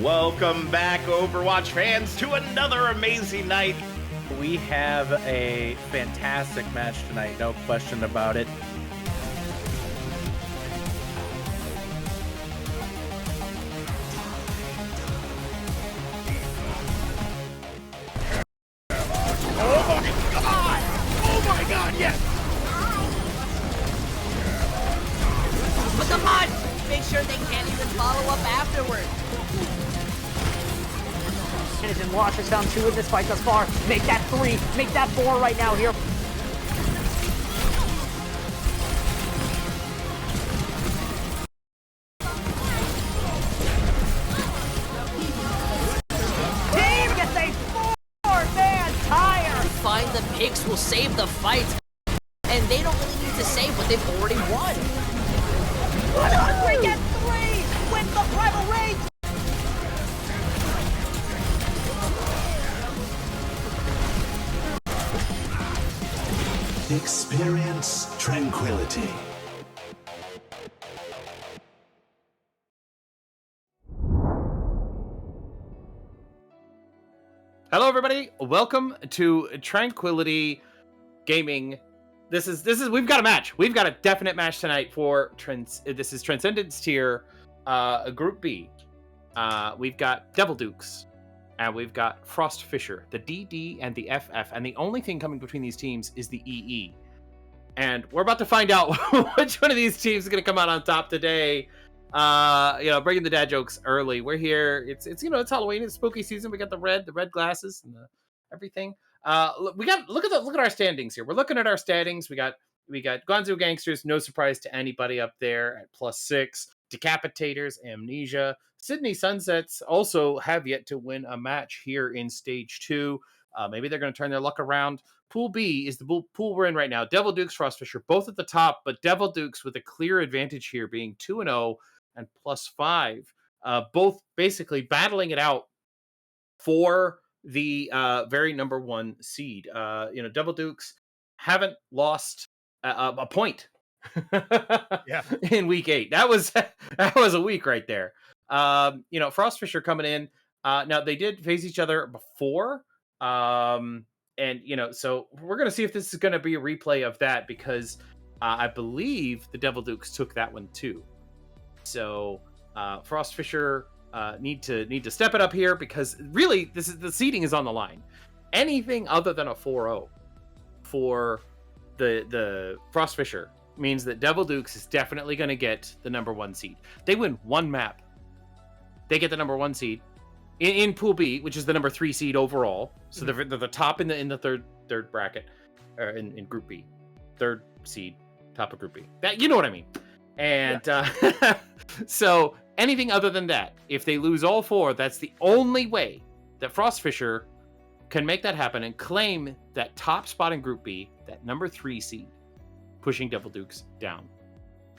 Welcome back, Overwatch fans, to another amazing night. We have a fantastic match tonight, no question about it. Oh my god, yes! Put them on! Make sure they can't even follow up afterward. And Wash is down 2 in this fight thus far. Make that 3, make that 4 right now here. Team gets a 4-man tire! Find the picks will save the fight. And they don't really need to save what they've already won. 103 gets 3 with the rival rage! Experience tranquility. Hello, everybody. Welcome to Tranquility Gaming. This is we've got a match. We've got a definite match tonight for this is Transcendence tier, Group B. We've got Devil Dukes. And we've got Frost Fissure, the DD and the FF, and the only thing coming between these teams is the EE. And we're about to find out which one of these teams is going to come out on top today. Bringing the dad jokes early. We're here. It's Halloween. It's spooky season. We got the red glasses and everything. Look at our standings here. We're looking at our standings. We got Guangzhou Gangsters. No surprise to anybody up there at +6. Decapitators, Amnesia. Sydney Sunsets also have yet to win a match here in Stage 2. Maybe they're going to turn their luck around. Pool B is the pool we're in right now. Devil Dukes, Frost Fissure, both at the top, but Devil Dukes with a clear advantage here, being 2-0 and +5. Both basically battling it out for the very number 1 seed. Devil Dukes haven't lost a point in week 8. That was a week right there. Frost Fissure coming in. Now they did face each other before. So we're going to see if this is going to be a replay of that, because I believe the Devil Dukes took that one too. So Frost Fissure need to step it up here, because really the seeding is on the line. Anything other than a 4-0 for the Frost Fissure means that Devil Dukes is definitely going to get the number 1 seed. They win one map, they get the number 1 seed in Pool B, which is the number 3 seed overall. So they're the top in the third bracket, or in Group B, 3rd seed, top of Group B. That, you know what I mean. And so anything other than that, if they lose all 4, that's the only way that Frost Fissure can make that happen and claim that top spot in Group B, that number 3 seed, pushing Devil Dukes down.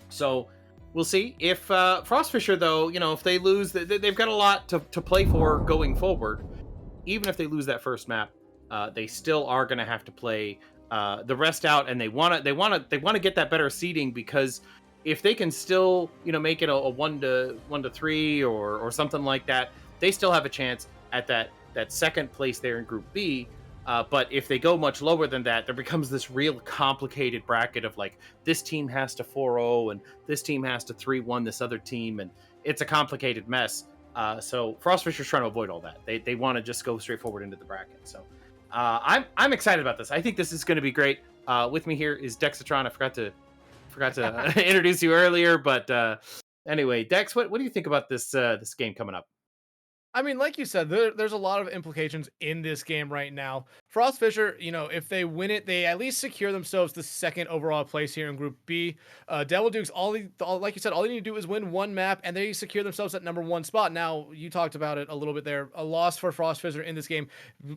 So we'll see. If Frost Fissure, though, if they lose, they've got a lot to play for going forward. Even if they lose that first map, they still are going to have to play the rest out, and they want to get that better seeding, because if they can still make it a 1-3 or something like that, they still have a chance at that second place there in Group B. But if they go much lower than that, there becomes this real complicated bracket of like, this team has to 4-0 and this team has to 3-1 this other team, and it's a complicated mess. So Frost Fissure's trying to avoid all that. They want to just go straight forward into the bracket. So I'm excited about this. I think this is going to be great. With me here is Dexatron. I forgot to introduce you earlier, but anyway, Dex, what do you think about this game coming up? I mean, like you said, there's a lot of implications in this game right now. Frost Fissure, if they win it, they at least secure themselves the 2nd overall place here in Group B. Devil Dukes, like you said, all they need to do is win one map, and they secure themselves at number 1 spot. Now, you talked about it a little bit there. A loss for Frost Fissure in this game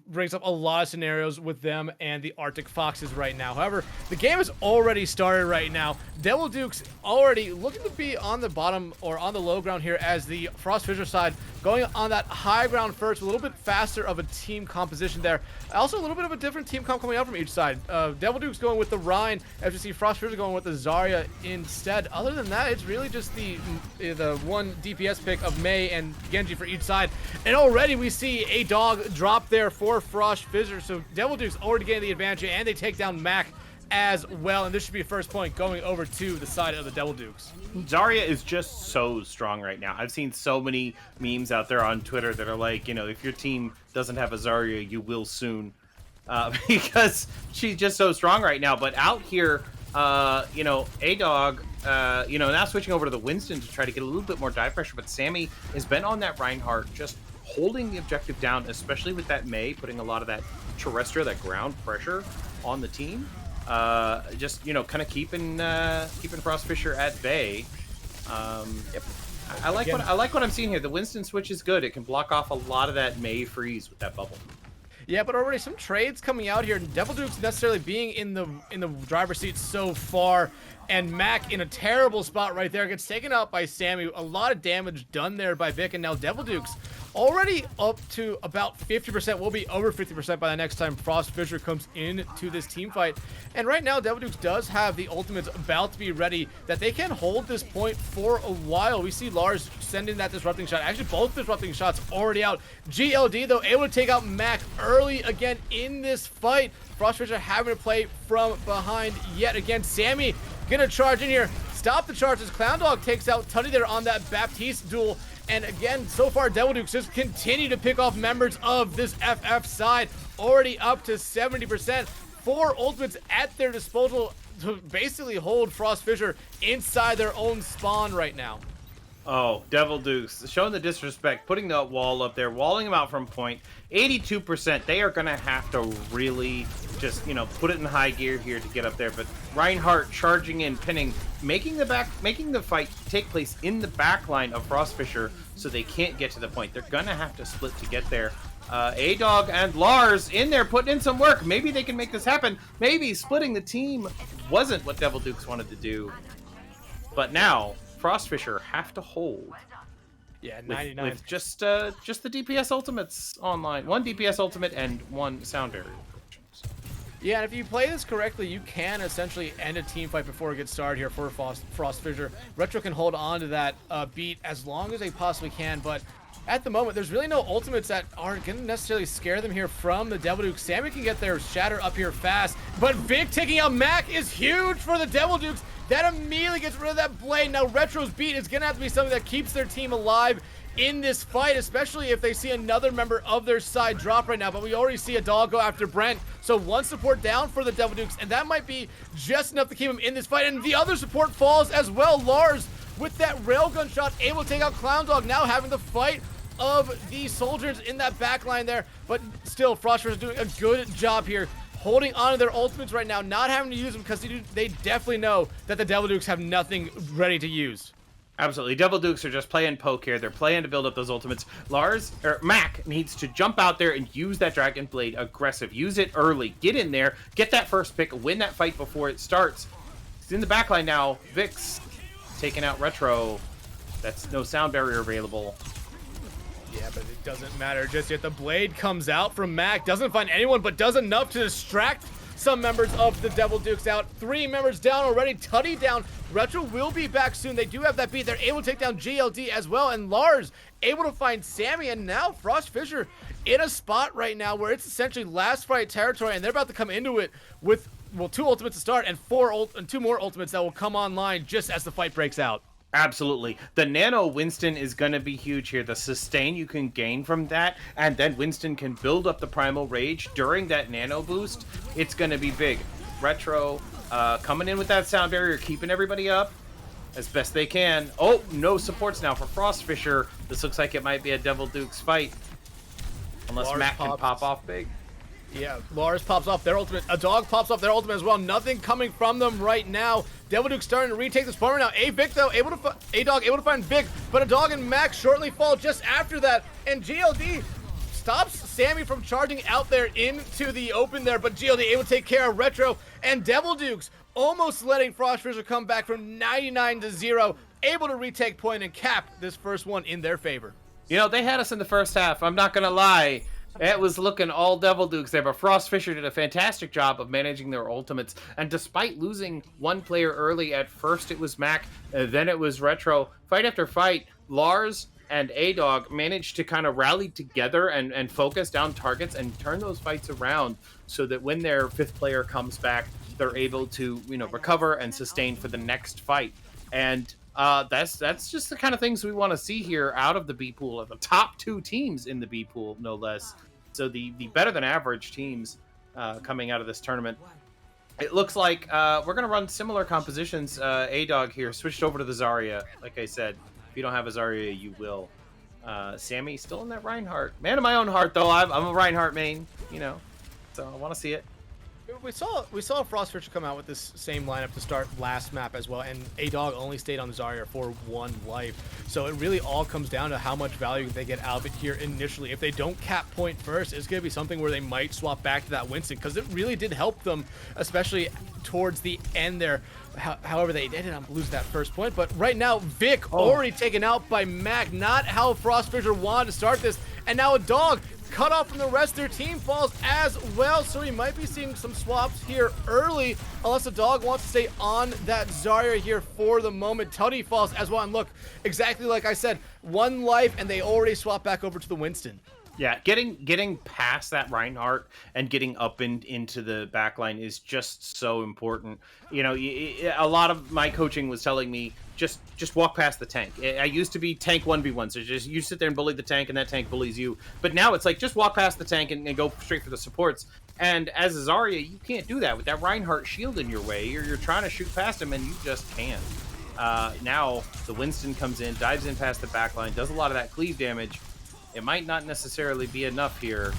brings up a lot of scenarios with them and the Arctic Foxes right now. However, the game has already started right now. Devil Dukes already looking to be on the bottom or on the low ground here, as the Frost Fissure side going on that high ground first, a little bit faster of a team composition there. Also little bit of a different team comp coming out from each side. Devil Duke's going with the Rhine, as you see Frost Fissure going with the Zarya instead. Other than that, it's really just the one DPS pick of Mei and Genji for each side. And already we see a dog drop there for Frost Fissure, so Devil Duke's already getting the advantage, and they take down Mac as well, and this should be a first point going over to the side of the Devil Dukes. Zarya is just so strong right now. I've seen so many memes out there on Twitter that are like, you know, if your team doesn't have a Zarya, you will soon, because she's just so strong right now. But out here, you know, A-Dog, you know, now switching over to the Winston to try to get a little bit more dive pressure, but Sammy has been on that Reinhardt, just holding the objective down, especially with that Mei, putting a lot of that terrestrial, that ground pressure on the team. Just, you know, kind of keeping Frost Fissure at bay. Yep. I like what I'm seeing here. The Winston switch is good. It can block off a lot of that Mei freeze with that bubble. Yeah, but already some trades coming out here. Devil Duke's necessarily being in the driver's seat so far, and Mac in a terrible spot right there, gets taken out by Sammy. A lot of damage done there by Vic, and now Devil Duke's already up to about 50%. Will be over 50% by the next time Frost Fissure comes into this team fight. And right now, Devil Dukes does have the ultimates about to be ready, that they can hold this point for a while. We see Lars sending that disrupting shot. Actually, both disrupting shots already out. GLD, though, able to take out Mac early again in this fight. Frost Fissure having to play from behind yet again. Sammy gonna charge in here. Stop the charge as Clown Dog takes out Tutty there on that Baptiste duel. And again, so far, Devil Dukes just continue to pick off members of this FF side, already up to 70%. 4 ultimates at their disposal to basically hold Frost Fissure inside their own spawn right now. Oh, Devil Dukes showing the disrespect, putting that wall up there, walling them out from point. 82%. They are going to have to really just, you know, put it in high gear here to get up there. But Reinhardt charging in, pinning, making the fight take place in the back line of Frost Fissure, so they can't get to the point. They're going to have to split to get there. A-Dog and Lars in there putting in some work. Maybe they can make this happen. Maybe splitting the team wasn't what Devil Dukes wanted to do. But now Frost Fissure have to hold. Yeah, 99. With just the DPS ultimates online. 1 DPS ultimate and 1 sound barrier. Yeah, and if you play this correctly, you can essentially end a team fight before it gets started here for Frost Fissure. Retro can hold on to that beat as long as they possibly can, but at the moment, there's really no ultimates that aren't going to necessarily scare them here from the Devil Dukes. Sammy can get their shatter up here fast, but Vic taking out Mac is huge for the Devil Dukes. That immediately gets rid of that blade. Now Retro's beat is going to have to be something that keeps their team alive in this fight, especially if they see another member of their side drop right now. But we already see a dog go after Brent. So 1 support down for the Devil Dukes, and that might be just enough to keep him in this fight. And the other support falls as well. Lars, with that railgun shot, able to take out Clown Dog, now having the fight of the soldiers in that back line there. But still, Frost is doing a good job here, holding on to their ultimates right now, not having to use them, because they definitely know that the Devil Dukes have nothing ready to use. Absolutely. Devil Dukes are just playing poke here. They're playing to build up those ultimates. Mac needs to jump out there and use that Dragon Blade aggressive. Use it early. Get in there. Get that first pick. Win that fight before it starts. He's in the backline now. Vix taking out Retro. That's no sound barrier available. Yeah, but it doesn't matter just yet. The blade comes out from Mac. Doesn't find anyone, but does enough to distract some members of the Devil Dukes out. 3 members down already. Tutty down. Retro will be back soon. They do have that beat. They're able to take down GLD as well. And Lars able to find Sammy. And now Frost Fissure in a spot right now where it's essentially last fight territory. And they're about to come into it with, well, 2 ultimates to start and 2 more ultimates that will come online just as the fight breaks out. Absolutely. The Nano Winston is going to be huge here. The sustain you can gain from that, and then Winston can build up the Primal Rage during that Nano boost. It's going to be big. Retro coming in with that sound barrier, keeping everybody up as best they can. Oh, no supports now for Frost Fissure. This looks like it might be a Devil Dukes fight. Unless Lars Matt can pop off big. Yeah, Lars pops off their ultimate. A dog pops off their ultimate as well. Nothing coming from them right now. Devil Duke starting to retake this point right now. A-Vic, though, A-Dog able to find Vic, but a dog and Max shortly fall just after that. And GLD stops Sammy from charging out there into the open there, but GLD able to take care of Retro. And Devil Dukes almost letting Frost Fissure come back from 99 to 0, able to retake point and cap this first one in their favor. You know, they had us in the first half. I'm not going to lie. It was looking all Devil Dukes there, but Frost Fissure did a fantastic job of managing their ultimates. And despite losing one player early, at first it was Mac, then it was Retro. Fight after fight, Lars and A-Dog managed to kind of rally together and focus down targets and turn those fights around so that when their fifth player comes back, they're able to, recover and sustain for the next fight. And that's just the kind of things we want to see here out of the B pool, of the top two teams in the B pool, no less. So the better than average teams coming out of this tournament. It looks like we're going to run similar compositions. A-Dog here switched over to the Zarya. Like I said, if you don't have a Zarya, you will. Sammy still in that Reinhardt. Man of my own heart, though. I'm a Reinhardt main, so I want to see it. We saw Frost Fissure come out with this same lineup to start last map as well, and A-Dog only stayed on the Zarya for 1 life. So it really all comes down to how much value they get out of it here initially. If they don't cap point first, it's going to be something where they might swap back to that Winston, because it really did help them, especially towards the end there. However, they ended up losing that first point. But right now, Vic already taken out by Mac. Not how Frost Fissure wanted to start this. And now a Dog cut off from the rest of their team falls as well, so we might be seeing some swaps here early, unless the Dog wants to stay on that Zarya here for the moment. Tutty falls as well, and look, exactly like I said, 1 life, and they already swap back over to the Winston. Yeah, getting past that Reinhardt and getting up into the backline is just so important. A lot of my coaching was telling me just walk past the tank. I used to be tank 1v1, so just you sit there and bully the tank, and that tank bullies you. But now it's like just walk past the tank and go straight for the supports. And as a Zarya, you can't do that with that Reinhardt shield in your way. You're trying to shoot past him, and you just can't. Now the Winston comes in, dives in past the backline, does a lot of that cleave damage. It might not necessarily be enough here.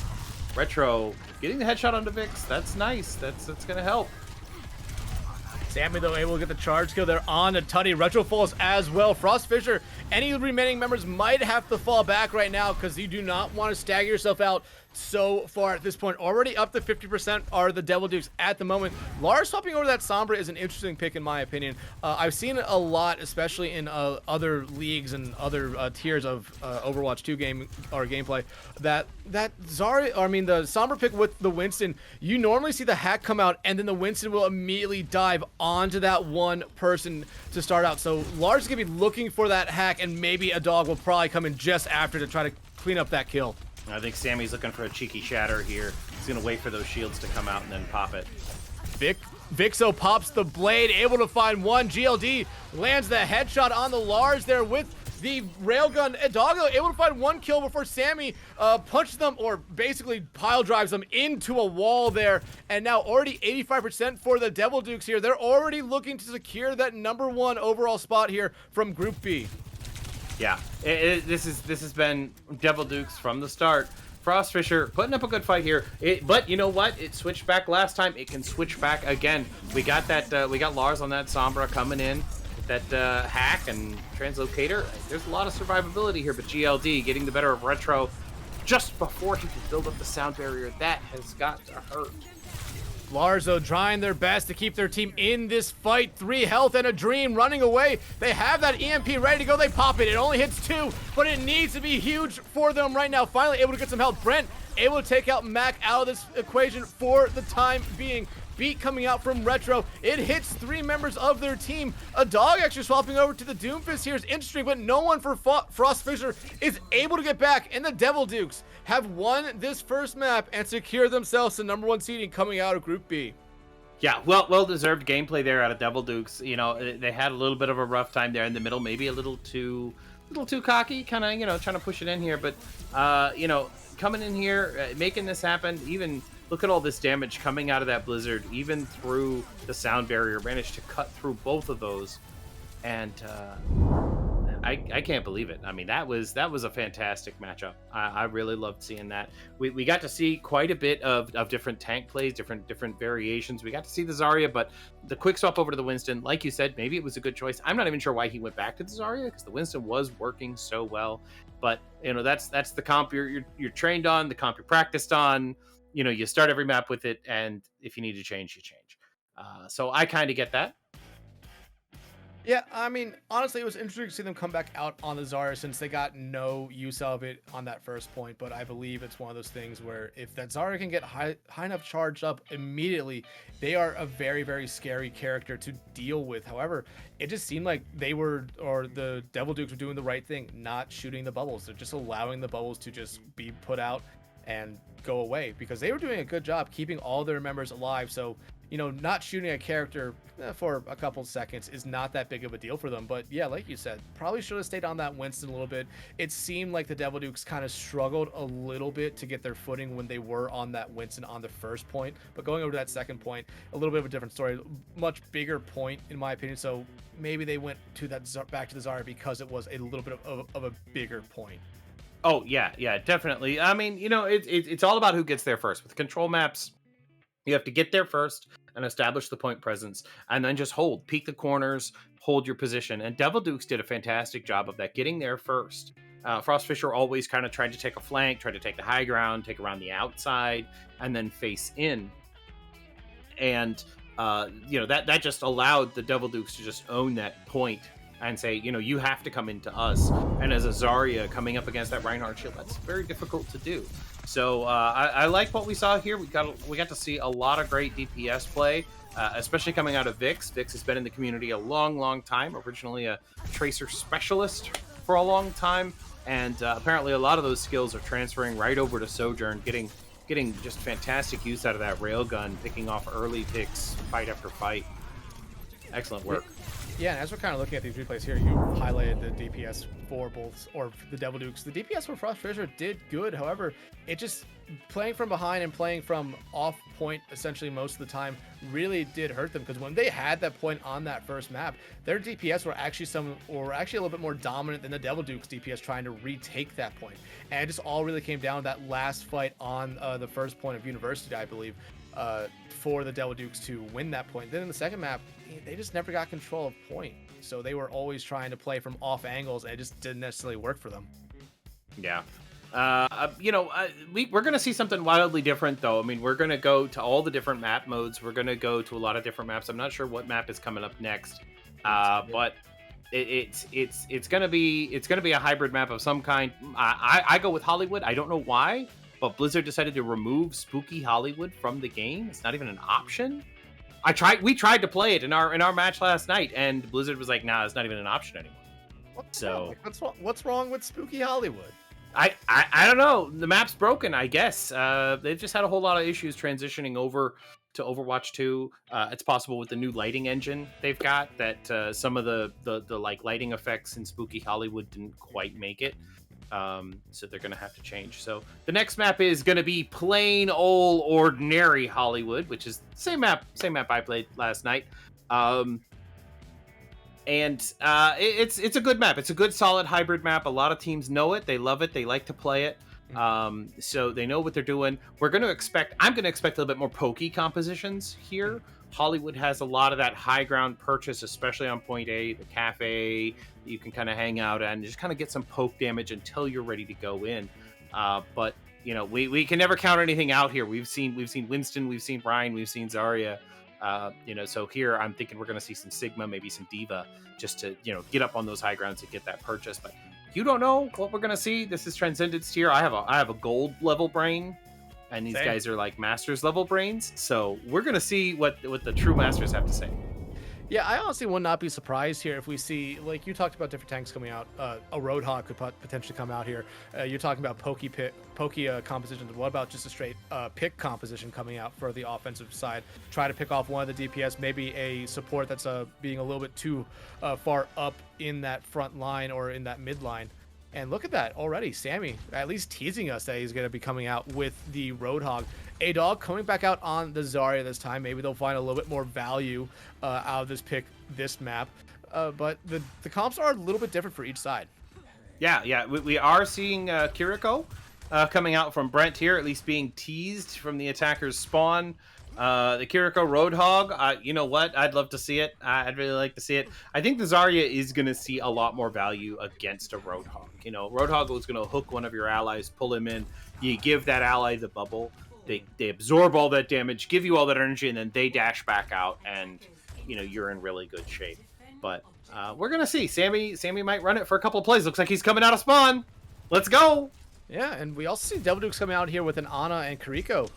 Retro getting the headshot onto Vix. That's nice. That's going to help. Sammy, though, able to get the charge kill there on a Tutty. Retro falls as well. Frost Fissure, any remaining members might have to fall back right now, because you do not want to stagger yourself out so far at this point. Already up to 50% are the Devil Dukes at the moment. Lars swapping over that Sombra is an interesting pick in my opinion. I've seen it a lot, especially in other leagues and other tiers of Overwatch 2 gameplay, that Zarya, the Sombra pick with the Winston, you normally see the hack come out and then the Winston will immediately dive onto that one person to start out. So Lars is going to be looking for that hack, and maybe a Dog will probably come in just after to try to clean up that kill. I think Sammy's looking for a cheeky shatter here. He's going to wait for those shields to come out and then pop it. Vixo pops the blade, able to find one. GLD lands the headshot on the Lars there with the railgun. Doggo able to find 1 kill before Sammy punches them, or basically pile drives them into a wall there. And now already 85% for the Devil Dukes here. They're already looking to secure that #1 overall spot here from Group B. Yeah, this has been Devil Dukes from the start. Frost Fissure putting up a good fight here. But you know what? It switched back last time. It can switch back again. We got that. We got Lars on that Sombra coming in with that hack and translocator. There's a lot of survivability here, but GLD getting the better of Retro just before he can build up the sound barrier. That has got to hurt. Lars, though, trying their best to keep their team in this fight. 3 health and a dream running away. They have that EMP ready to go. They pop it. It only hits 2, but it needs to be huge for them right now. Finally able to get some health. Brent able to take out Mac out of this equation for the time being. Beat coming out from Retro. It hits 3 members of their team. A Dog actually swapping over to the Doomfist here is interesting, but no one for Frost Fissure is able to get back, and the Devil Dukes have won this first map and secure themselves the #1 seeding coming out of Group B. Yeah, well-deserved gameplay there out of Devil Dukes. They had a little bit of a rough time there in the middle, maybe a little too cocky, kind of, trying to push it in here. But, coming in here, making this happen, even look at all this damage coming out of that blizzard, even through the sound barrier, managed to cut through both of those. And I can't believe it. I mean, that was a fantastic matchup. I really loved seeing that. We got to see quite a bit of different tank plays, different variations. We got to see the Zarya, but the quick swap over to the Winston, like you said, maybe it was a good choice. I'm not even sure why he went back to the Zarya, because the Winston was working so well. But that's the comp you're trained on, the comp you're practiced on. You start every map with it, and if you need to change, you change. So I kind of get that. Yeah, I mean, honestly, it was interesting to see them come back out on the Zarya since they got no use of it on that first point. But I believe it's one of those things where if that Zarya can get high enough charged up immediately, they are a very, very scary character to deal with. However, it just seemed like the Devil Dukes were doing the right thing, not shooting the bubbles. They're just allowing the bubbles to just be put out and go away because they were doing a good job keeping all their members alive. So, not shooting a character for a couple seconds is not that big of a deal for them. But yeah, like you said, probably should have stayed on that Winston a little bit. It seemed like the Devil Dukes kind of struggled a little bit to get their footing when they were on that Winston on the first point. But going over to that second point, a little bit of a different story, much bigger point in my opinion. So maybe they went to that back to the Zarya because it was a little bit of a bigger point. Oh yeah, definitely. I mean, it's all about who gets there first. With control maps, you have to get there first and establish the point presence, and then just peek the corners, hold your position. And Devil Dukes did a fantastic job of that, getting there first. Frost Fissure always kind of tried to take a flank, tried to take the high ground, take around the outside, and then face in. And that just allowed the Devil Dukes to just own that point and say, you have to come into us. And as a Zarya coming up against that Reinhardt shield, that's very difficult to do. So I like what we saw here. We got to see a lot of great DPS play, especially coming out of Vix. Vix has been in the community a long time, originally a Tracer specialist for a long time. And apparently a lot of those skills are transferring right over to Sojourn, getting just fantastic use out of that railgun, picking off early picks, fight after fight. Excellent work. Yeah, and as we're kind of looking at these replays here, you highlighted the DPS for both, or the Devil Dukes. The DPS for Frost Fissure did good. However, it just playing from behind and playing from off point essentially most of the time really did hurt them, because when they had that point on that first map, their DPS were actually a little bit more dominant than the Devil Dukes DPS trying to retake that point. And it just all really came down to that last fight on the first point of University, I believe, for the Devil Dukes to win that point. Then in the second map, they just never got control of point. So they were always trying to play from off angles, and it just didn't necessarily work for them. Yeah. We're going to see something wildly different, though. I mean, we're going to go to all the different map modes. We're going to go to a lot of different maps. I'm not sure what map is coming up next, but it's going to be a hybrid map of some kind. I go with Hollywood. I don't know why, but Blizzard decided to remove Spooky Hollywood from the game. It's not even an option. We tried to play it in our match last night, and Blizzard was like, "Nah, it's not even an option anymore." What's wrong with Spooky Hollywood? I don't know. The map's broken, I guess. They've just had a whole lot of issues transitioning over to Overwatch 2. It's possible with the new lighting engine they've got that some of the like lighting effects in Spooky Hollywood didn't quite make it. So they're gonna have to change. So the next map is gonna be plain old ordinary Hollywood, which is the same map I played last night. It's a good map. It's a good solid hybrid map. A lot of teams know it. They love it. They like to play it. So they know what they're doing. I'm gonna expect a little bit more pokey compositions here. Hollywood has a lot of that high ground purchase, especially on point A, the cafe. You can kind of hang out and just kind of get some poke damage until you're ready to go in. But we can never count anything out here. We've seen Winston, we've seen Ryan, we've seen Zarya. So here I'm thinking we're going to see some Sigma, maybe some Diva, just to get up on those high grounds and get that purchase. But you don't know what we're going to see. This is Transcendence tier. I have a gold level brain, and these guys are like masters level brains. So we're going to see what the true masters have to say. Yeah, I honestly would not be surprised here if we see, like you talked about different tanks coming out. A Roadhog could potentially come out here. You're talking about pokey compositions. What about just a straight pick composition coming out for the offensive side? Try to pick off one of the DPS, maybe a support that's being a little bit too far up in that front line or in that mid line. And look at that already. Sammy at least teasing us that he's going to be coming out with the Roadhog. A dog coming back out on the Zarya this time. Maybe they'll find a little bit more value out of this pick, this map. But the comps are a little bit different for each side. Yeah. We are seeing Kiriko coming out from Brent here, at least being teased from the attacker's spawn. The Kiriko Roadhog, you know what? I'd love to see it. I'd really like to see it. I think the Zarya is going to see a lot more value against a Roadhog. Roadhog was going to hook one of your allies, pull him in. You give that ally the bubble. They absorb all that damage, give you all that energy, and then they dash back out, and you're in really good shape. But We're gonna see. Sammy might run it for a couple of plays. Looks like he's coming out of spawn. Let's go. Yeah, and we also see Devil Dukes coming out here with an Ana and Kariko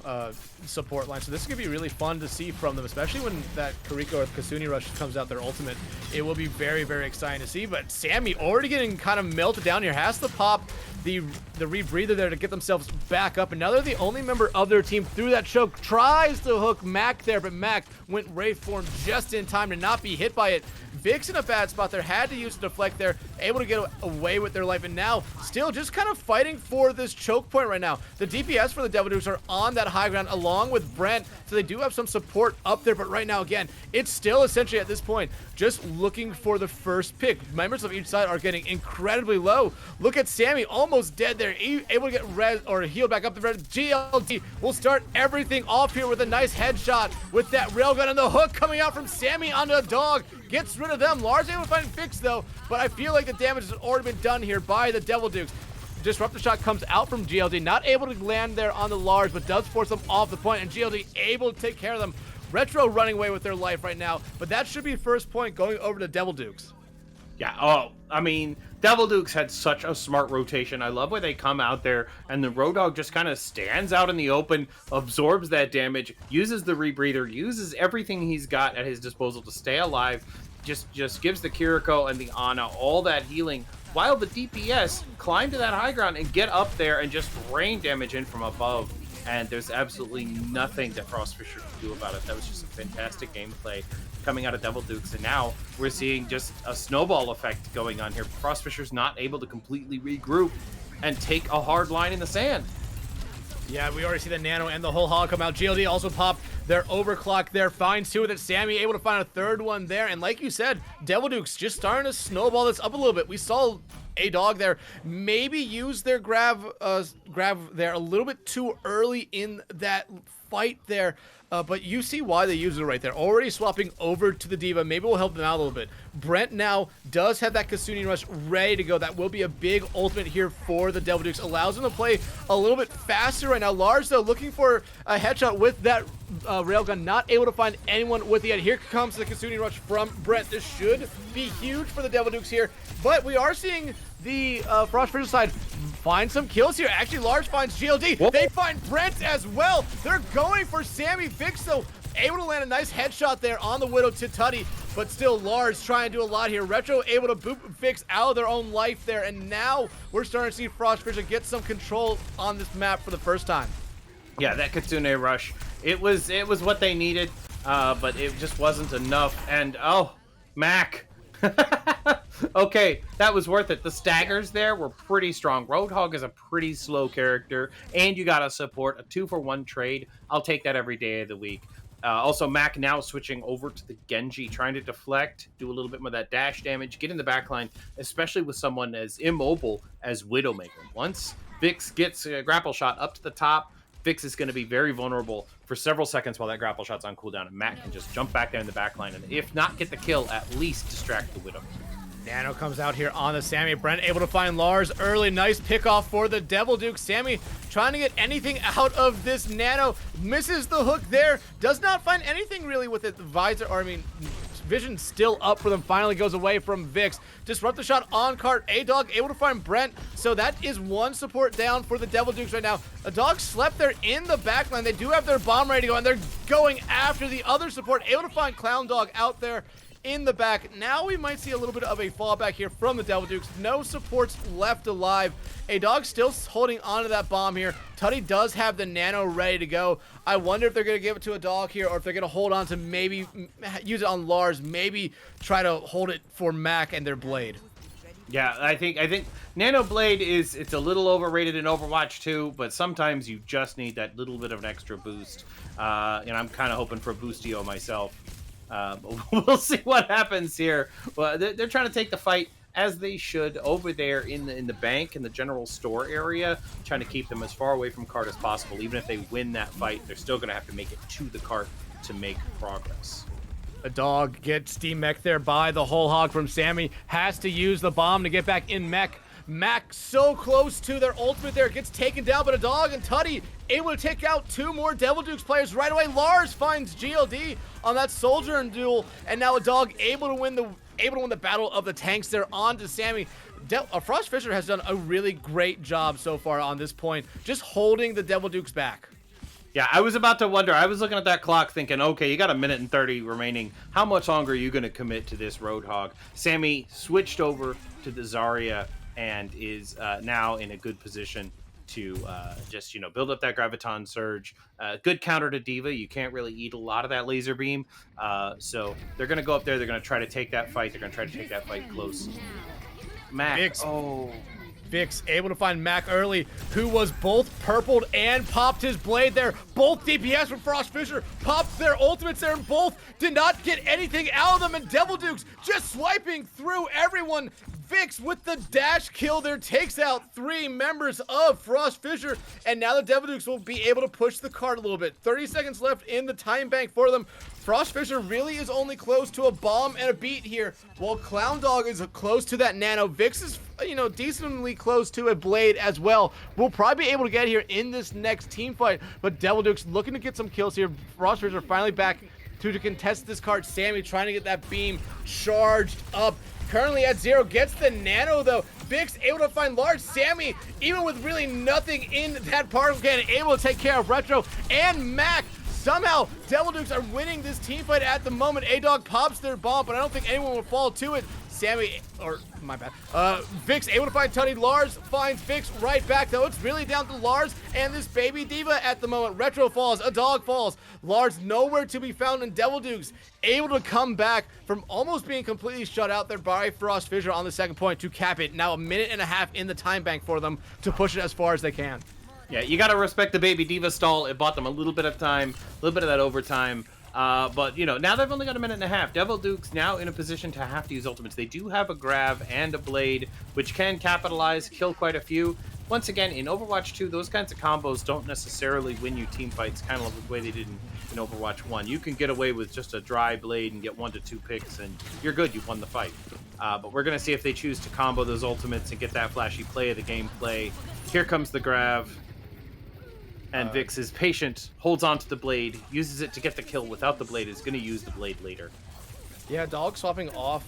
support line, so this is going to be really fun to see from them, especially when that Kariko or Kasuni Rush comes out their ultimate. It will be very, very exciting to see, but Sammy already getting kind of melted down here, has to pop the rebreather there to get themselves back up, and now they're the only member of their team through that choke, tries to hook Mac there, but Mac went Wraith form just in time to not be hit by it. Vix in a bad spot there, had to use the deflect there, able to get away with their life, and now still just kind of fighting for this choke point right now. The DPS for the Devil Dukes are on that high ground along with Brent, so they do have some support up there, but right now, again, it's still essentially at this point just looking for the first pick. Members of each side are getting incredibly low. Look at Sammy, almost dead there, able to get res or healed back up the red. GLD will start everything off here with a nice headshot with that railgun, and the hook coming out from Sammy onto the dog. Gets rid of them. Lars able to find Fix though, but I feel like the damage has already been done here by the Devil Dukes. Disruptive shot comes out from GLD, not able to land there on the Lars, but does force them off the point, and GLD able to take care of them. Retro running away with their life right now, but that should be first point going over to Devil Dukes. Yeah, oh, I mean, Devil Dukes had such a smart rotation. I love where they come out there, and the Road Dogg just kind of stands out in the open, absorbs that damage, uses the rebreather, uses everything he's got at his disposal to stay alive, just gives the Kiriko and the Ana all that healing, while the DPS climb to that high ground and get up there and just rain damage in from above. And there's absolutely nothing that Frost Fissure can do about it. That was just a fantastic gameplay coming out of Devil Dukes, and now we're seeing just a snowball effect going on here. Frost Fissure's not able to completely regroup and take a hard line in the sand. Yeah, we already see the Nano and the whole hog come out. GLD also popped their overclock there, finds two with it. Sammy able to find a third one there, and like you said, Devil Dukes just starting to snowball this up a little bit. We saw a dog there maybe use their grab there a little bit too early in that fight there, but you see why they use it right there. Already swapping over to the Diva. Maybe we'll help them out a little bit. Brent now does have that Kasuni Rush ready to go. That will be a big ultimate here for the Devil Dukes. Allows them to play a little bit faster right now. Lars, though, looking for a headshot with that railgun. Not able to find anyone with the end. Here comes the Kasuni Rush from Brent. This should be huge for the Devil Dukes here, but we are seeing the Frost Fisher side find some kills here. Actually, Lars finds GLD. Whoa. They find Brent as well. They're going for Sammy Fix, though. Able to land a nice headshot there on the Widow to Tutty, but still Lars trying to do a lot here. Retro able to boop Fix out of their own life there, and now we're starting to see Frost Fisher get some control on this map for the first time. Yeah, that Kitsune Rush, it was what they needed, but it just wasn't enough. And oh, Mac. Okay, that was worth it. The staggers there were pretty strong. Roadhog is a pretty slow character, and you gotta support a 2-for-1 trade. I'll take that every day of the week. Also, Mac now switching over to the Genji, trying to deflect, do a little bit more of that dash damage, get in the backline, especially with someone as immobile as Widowmaker. Once Vix gets a grapple shot up to the top, Vix is going to be very vulnerable for several seconds while that grapple shot's on cooldown, and Mac can just jump back there in the backline, and if not get the kill, at least distract the Widow. Nano comes out here on the Sammy. Brent able to find Lars early. Nice pick off for the Devil Duke. Sammy trying to get anything out of this Nano. Misses the hook there. Does not find anything really with it. The visor, or I mean, vision still up for them. Finally goes away from Vix. Disrupt the shot on cart. A-Dog able to find Brent. So that is one support down for the Devil Dukes right now. A dog slept there in the backline. They do have their bomb ready to go, and they're going after the other support. Able to find Clown Dog out there in the back. Now we might see a little bit of a fallback here from the Devil Dukes. No supports left alive. A dog still holding onto that bomb here. Tutty does have the Nano ready to go. I wonder if they're going to give it to a dog here, or if they're going to hold on to maybe use it on Lars, maybe try to hold it for Mac and their Blade. Yeah, I think Nano Blade it's a little overrated in Overwatch 2, but sometimes you just need that little bit of an extra boost. And I'm kind of hoping for a Boostio myself. We'll see what happens here. Well, they're trying to take the fight as they should over there in the bank, in the general store area, trying to keep them as far away from cart as possible. Even if they win that fight, they're still going to have to make it to the cart to make progress. A dog gets steam mech there by the whole hog from Sammy. Has to use the bomb to get back in mech. Mac so close to their ultimate there, gets taken down, but a dog and Tutty able to take out 2 more Devil Dukes players right away. Lars finds GLD on that soldier and duel, and now a dog able to win the battle of the tanks there onto Sammy. Frost Fissure has done a really great job so far on this point, just holding the Devil Dukes back. Yeah, I was about to wonder. I was looking at that clock thinking, okay, you got 1 minute and 30 remaining. How much longer are you going to commit to this Roadhog? Sammy switched over to the Zarya and is now in a good position to just, build up that Graviton Surge. Good counter to D.Va. You can't really eat a lot of that laser beam. So they're going to go up there. They're going to try to take that fight. They're going to try to take that fight close. Mac. Vix able to find Mac early, who was both purpled and popped his blade there. Both DPS from Frost Fissure popped their ultimates there, and both did not get anything out of them. And Devil Dukes just swiping through everyone. Vix with the dash kill there takes out 3 members of Frost Fissure, and now the Devil Dukes will be able to push the card a little bit. 30 seconds left in the time bank for them. Frost Fissure really is only close to a bomb and a beat here, while Clown Dog is close to that nano. Vix is, decently close to a blade as well. We'll probably be able to get here in this next team fight, but Devil Dukes looking to get some kills here. Frost Fissure finally back to contest this card. Sammy trying to get that beam charged up. Currently at 0, gets the nano though. Vix able to find Large. Sammy, even with really nothing in that particle cannon, able to take care of Retro and Mac. Somehow, Devil Dukes are winning this team fight at the moment. A-Dog pops their bomb, but I don't think anyone will fall to it. Sammy, or my bad, Vix able to find Tunney. Lars finds Vix right back, though. It's really down to Lars and this baby D.Va at the moment. Retro falls, a dog falls. Lars nowhere to be found, and Devil Dukes able to come back from almost being completely shut out there by Frost Fissure on the second point to cap it. Now 1.5 minutes in the time bank for them to push it as far as they can. Yeah, you got to respect the baby D.Va stall. It bought them a little bit of time, a little bit of that overtime. But, now they've only got 1.5 minutes. Devil Dukes now in a position to have to use ultimates. They do have a Grav and a Blade, which can capitalize, kill quite a few. Once again, in Overwatch 2, those kinds of combos don't necessarily win you team fights, kind of like the way they did in Overwatch 1. You can get away with just a dry Blade and get 1 to 2 picks, and you're good. You've won the fight. But we're going to see if they choose to combo those ultimates and get that flashy play of the gameplay. Here comes the Grav. And Vix is patient, holds onto the blade, uses it to get the kill without the blade, is going to use the blade later. Yeah, dog swapping off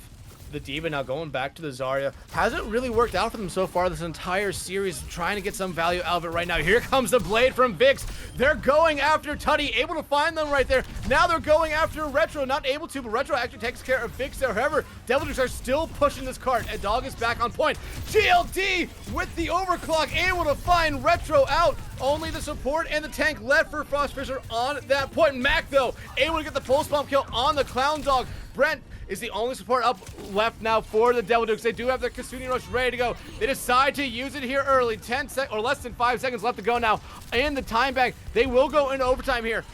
the D.Va, now going back to the Zarya. Hasn't really worked out for them so far this entire series, trying to get some value out of it right now. Here comes the blade from Vix. They're going after Tutty, able to find them right there. Now they're going after Retro, not able to, but Retro actually takes care of Vix there. However, Devil Dukes are still pushing this cart, and Dog is back on point. GLD with the overclock, able to find Retro out. Only the support and the tank left for Frost Fissure on that point. Mac, though, able to get the pulse bomb kill on the Clown Dog. Brent is the only support up left now for the Devil Dukes. They do have their Kasuni Rush ready to go. They decide to use it here early. 10 seconds or less than 5 seconds left to go now in the time bank. They will go into overtime here.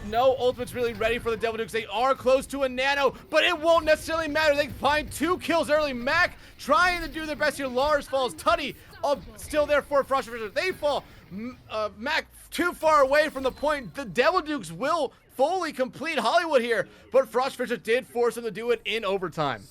No ultimates really ready for the Devil Dukes. They are close to a nano, but it won't necessarily matter. They find 2 kills early. Mac trying to do their best here. Lars falls. Tutty still there for Frost Fissure. They fall. Mac too far away from the point. The Devil Dukes will fully complete Hollywood here, but Frost Fissure did force them to do it in overtime.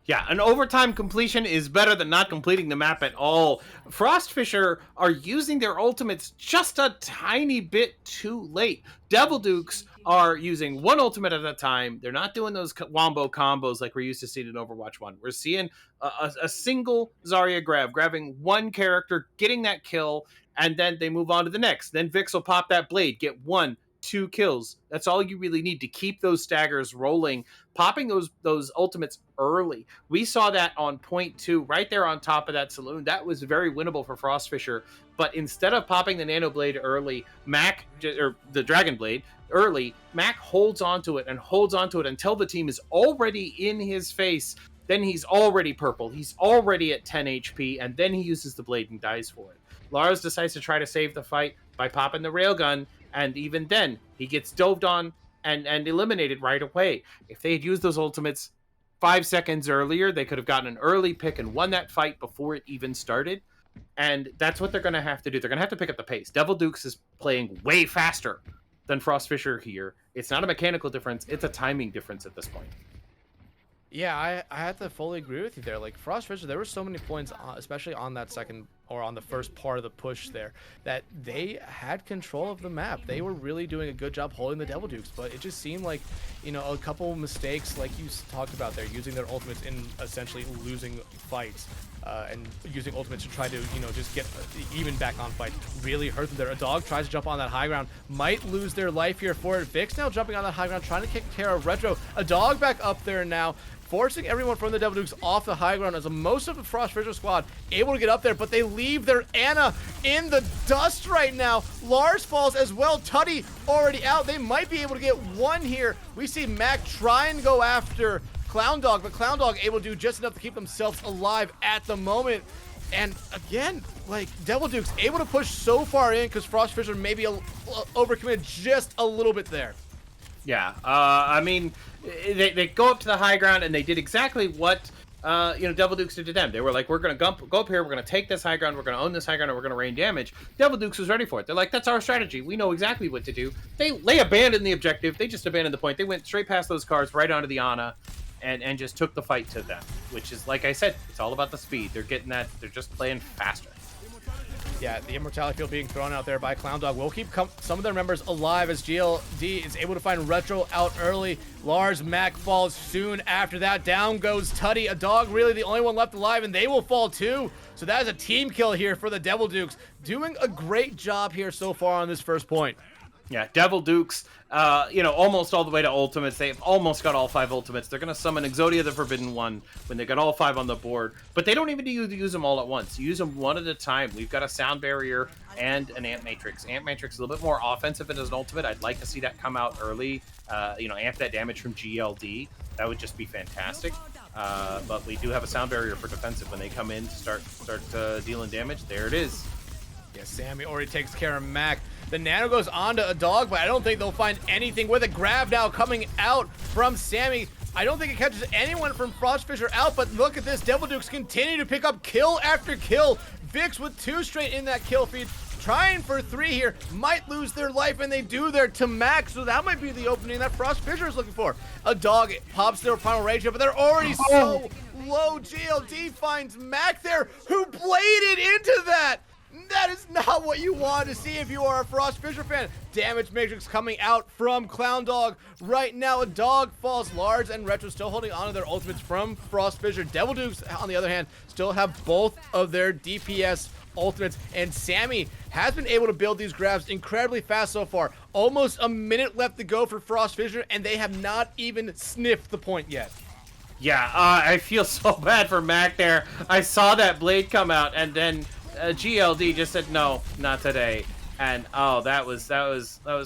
Yeah, an overtime completion is better than not completing the map at all. Frost Fissure are using their ultimates just a tiny bit too late. Devil Dukes are using 1 ultimate at a time. They're not doing those wombo combos like we're used to seeing in Overwatch 1. We're seeing a single Zarya grabbing 1 character, getting that kill, and then they move on to the next. Then Vix will pop that blade, get 1, 2 kills. That's all you really need to keep those staggers rolling. Popping those ultimates early. We saw that on point 2, right there on top of that saloon. That was very winnable for Frost Fissure. But instead of popping the Nano Blade early, or the Dragon Blade early, Mac holds onto it until the team is already in his face. Then he's already purple. He's already at 10 HP, and then he uses the blade and dies for it. Lars decides to try to save the fight by popping the railgun, and even then, he gets doved on and eliminated right away. If they had used those ultimates 5 seconds earlier, they could have gotten an early pick and won that fight before it even started. And that's what they're going to have to do. They're going to have to pick up the pace. Devil Dukes is playing way faster than Frost Fissure here. It's not a mechanical difference. It's a timing difference at this point. Yeah, I have to fully agree with you there. Like Frost Fissure, there were so many points, especially on that second or on the first part of the push there, that they had control of the map. They were really doing a good job holding the Devil Dukes, but it just seemed like, you know, a couple mistakes, like you talked about there, using their ultimates in essentially losing fights. And using ultimates to try to, you know, just get even back on fight really hurt them there. A dog tries to jump on that high ground, might lose their life here for it. Vix now jumping on that high ground, trying to kick care of Retro. A dog back up there now, forcing everyone from the Devil Dukes off the high ground as most of the Frost Fissure squad able to get up there, but they leave their Ana in the dust right now. Lars falls as well. Tutty already out. They might be able to get one here. We see Mac try and go after Clown Dog, but Clown Dog able to do just enough to keep themselves alive at the moment. And again, like Devil Dukes able to push so far in because Frost Fissure maybe overcommitted just a little bit there. Yeah, I mean, they go up to the high ground and they did exactly what you know, Devil Dukes did to them. They were like, we're gonna go up here, we're gonna take this high ground, we're gonna own this high ground, and we're gonna rain damage. Devil Dukes was ready for it. They're like, that's our strategy. We know exactly what to do. They abandoned the objective. They just abandoned the point. They went straight past those cars, right onto the Ana, and just took the fight to them. Which is, like I said, it's all about the speed. They're getting that. They're just playing faster. Yeah, the Immortality Field being thrown out there by Clown Dog will keep some of their members alive as GLD is able to find Retro out early. Lars Mac falls soon after that. Down goes Tutty. A dog really the only one left alive, and they will fall too. So that is a team kill here for the Devil Dukes. Doing a great job here so far on this first point. Yeah, Devil Dukes, you know, almost all the way to ultimates. They've almost got all 5 ultimates. They're going to summon Exodia the Forbidden One when they got all 5 on the board. But they don't even use them all at once. You use them one at a time. We've got a Sound Barrier and an Amp Matrix. Amp Matrix is a little bit more offensive as an ultimate. I'd like to see that come out early. You know, amp that damage from GLD. That would just be fantastic. But we do have a Sound Barrier for defensive. When they come in to start dealing damage, there it is. Yeah, Sammy already takes care of Mac. The Nano goes on to a dog, but I don't think they'll find anything with a grab now coming out from Sammy. I don't think it catches anyone from Frost Fissure out, but look at this. Devil Dukes continue to pick up kill after kill. Vix with 2 straight in that kill feed. Trying for 3 here. Might lose their life, and they do there to Mac, so that might be the opening that Frost Fissure is looking for. A dog pops their final rage here, but they're already so low. GLD finds Mac there, who bladed into that. That is not what you want to see if you are a Frost Fissure fan. Damage Matrix coming out from Clown Dog. Right now, a dog falls. Lars and Retro still holding on to their ultimates from Frost Fissure. Devil Dukes, on the other hand, still have both of their DPS ultimates. And Sammy has been able to build these grabs incredibly fast so far. Almost a minute left to go for Frost Fissure, and they have not even sniffed the point yet. Yeah, I feel so bad for Mac there. I saw that blade come out, and then GLD just said no, not today, and oh, that was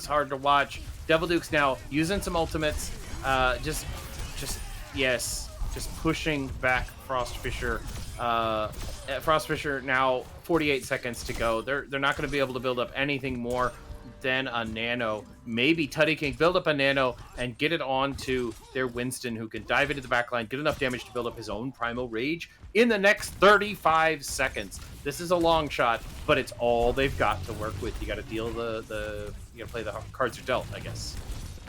hard to watch. Devil Dukes now using some ultimates, just pushing back Frost Fissure. Frost Fissure now 48 seconds to go. They're not going to be able to build up anything more than a Nano. Maybe Tutty can build up a Nano and get it onto their Winston, who can dive into the backline, get enough damage to build up his own Primal Rage in the next 35 seconds. This is a long shot, but it's all they've got to work with. You got to deal you got to play the cards you're dealt, I guess.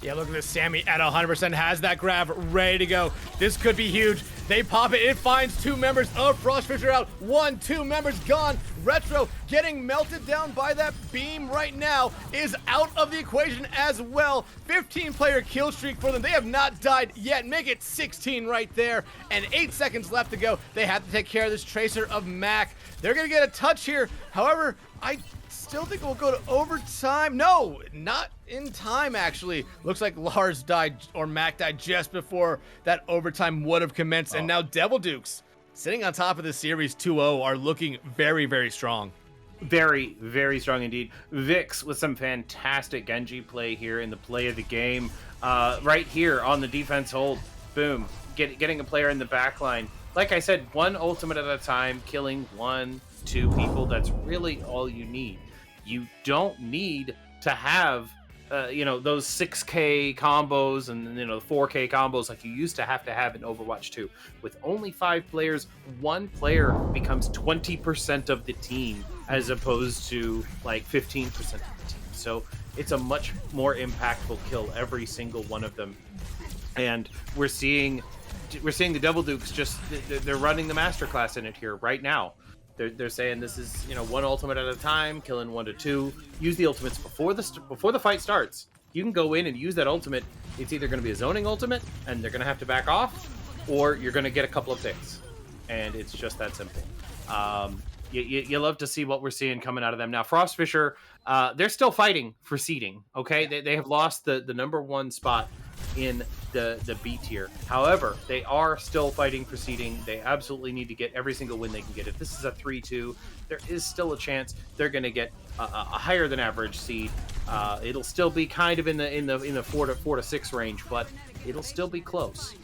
Yeah, look at this. Sammy at 100% has that grab ready to go. This could be huge. They pop it. It finds 2 members of Frost Fissure out. 2 members gone. Retro getting melted down by that beam right now is out of the equation as well. 15-player kill streak for them. They have not died yet. Make it 16 right there. And 8 seconds left to go. They have to take care of this Tracer of Mac. They're going to get a touch here. However, I still think we'll go to overtime. No, not in time, actually. Looks like Lars died, or Mac died just before that overtime would have commenced. And now Devil Dukes, sitting on top of the series 2-0, are looking very, very strong. Very, very strong indeed. Vix with some fantastic Genji play here in the play of the game. Right here on the defense hold. Boom. Getting a player in the back line. Like I said, 1 ultimate at a time, killing 1-2 people. That's really all you need. You don't need to have, those 6K combos and, 4K combos like you used to have in Overwatch 2. With only 5 players, 1 player becomes 20% of the team as opposed to like 15% of the team. So it's a much more impactful kill, every single one of them. And we're seeing we're seeing the Devil Dukes just they're running the masterclass in it here right now. They're saying this is one ultimate at a time, killing 1 to 2. Use the ultimates before the fight starts. You can go in and use that ultimate. It's either going to be a zoning ultimate, and they're going to have to back off, or you're going to get a couple of picks, and it's just that simple. You love to see what we're seeing coming out of them now. Frost Fissure, they're still fighting for seeding. Okay, they have lost the number 1 spot in the B tier. However, they are still fighting for seeding. They absolutely need to get every single win they can get. If this is a 3-2, there is still a chance they're going to get a higher than average seed. It'll still be kind of in the 4 to 6 range, but it'll still be close.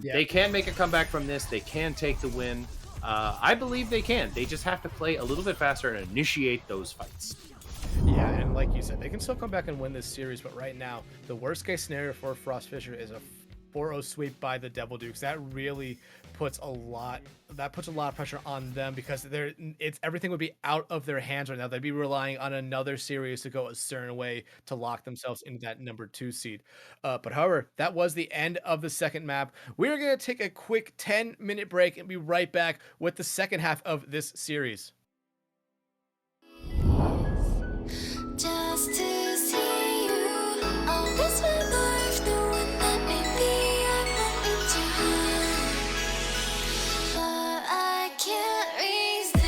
They can make a comeback from this. They can take the win. I believe they can. They just have to play a little bit faster and initiate those fights. Yeah, and like you said, they can still come back and win this series, but right now, the worst case scenario for Frost Fissure is a 4-0 sweep by the Devil Dukes. That really puts a lot of pressure on them, because everything would be out of their hands right now. They'd be relying on another series to go a certain way to lock themselves into that number 2 seed. But however, that was the end of the second map. We're going to take a quick 10-minute break and be right back with the second half of this series. Just to see you, I'll risk my life knowing that maybe I won't be too high, but I can't resist.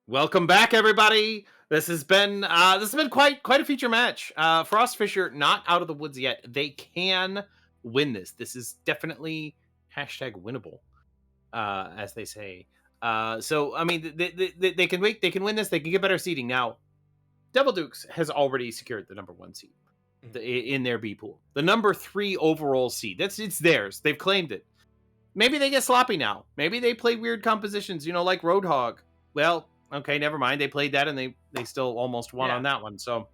Welcome back, everybody. This has been quite a feature match. Frost Fissure not out of the woods yet. They can win this. This is definitely #winnable, as they say. So I mean, they can wait. They can win this. They can get better seeding. Now, Devil Dukes has already secured the #1 seed in their B pool. The #3 overall seed. It's theirs. They've claimed it. Maybe they get sloppy now. Maybe they play weird compositions. Like Roadhog. Well, okay, never mind. They played that and they still almost won on that one. So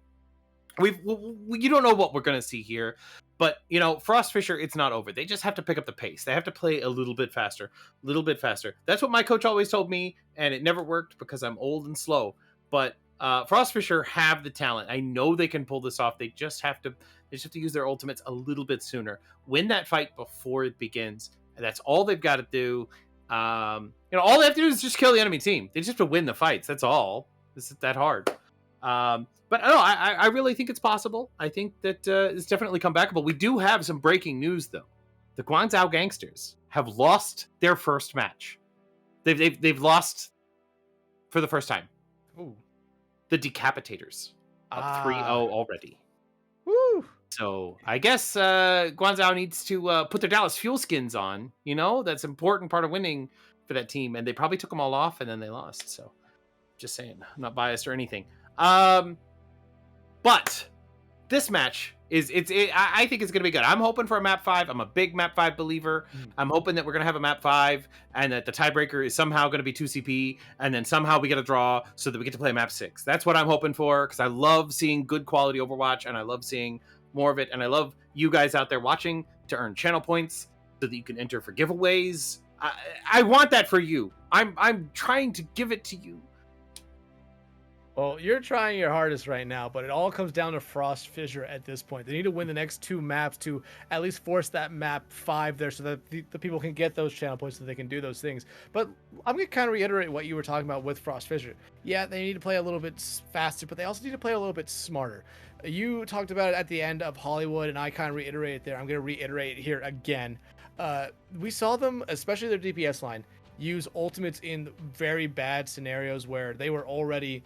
you don't know what we're going to see here. But, Frost Fissure, it's not over. They just have to pick up the pace. They have to play a little bit faster, a little bit faster. That's what my coach always told me, and it never worked because I'm old and slow. But Frost Fissure have the talent. I know they can pull this off. They just have to use their ultimates a little bit sooner. Win that fight before it begins. And that's all they've got to do. All they have to do is just kill the enemy team. They just have to win the fights. That's all. This is that hard. But no, I really think it's possible. I think that it's definitely comebackable. We do have some breaking news, though. The Guangzhou Gangsters have lost their first match. They've lost for the first time. Ooh. The Decapitators up 3-0 already. Woo! So I guess Guangzhou needs to put their Dallas Fuel skins on. That's an important part of winning for that team. And they probably took them all off and then they lost. So just saying, I'm not biased or anything. But this match I think it's going to be good. I'm hoping for a map 5. I'm a big map 5 believer. I'm hoping that we're going to have a map 5 and that the tiebreaker is somehow going to be 2CP and then somehow we get a draw so that we get to play map 6. That's what I'm hoping for because I love seeing good quality Overwatch and I love seeing more of it. And I love you guys out there watching to earn channel points so that you can enter for giveaways. I want that for you. I'm trying to give it to you. Well, you're trying your hardest right now, but it all comes down to Frost Fissure at this point. They need to win the next 2 maps to at least force that map 5 there so that the people can get those channel points so they can do those things. But I'm going to kind of reiterate what you were talking about with Frost Fissure. Yeah, they need to play a little bit faster, but they also need to play a little bit smarter. You talked about it at the end of Hollywood, and I kind of reiterated there. I'm going to reiterate it here again. We saw them, especially their DPS line, use ultimates in very bad scenarios where they were already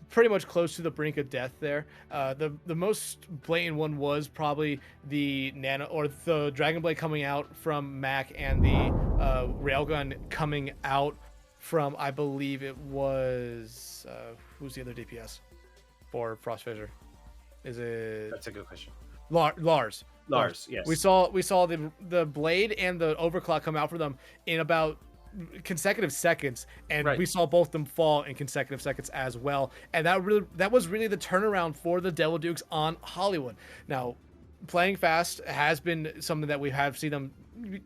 pretty much close to the brink of death there. The most blatant one was probably the nano or the Dragon Blade coming out from Mac and the Railgun coming out from, I believe it was who's the other DPS for Frost Fissure? Is it? That's a good question. Lars, yes. We saw the blade and the overclock come out for them in about consecutive seconds, and Right. we saw both of them fall in consecutive seconds as well. And that was really the turnaround for the Devil Dukes on Hollywood. Now, playing fast has been something that we have seen them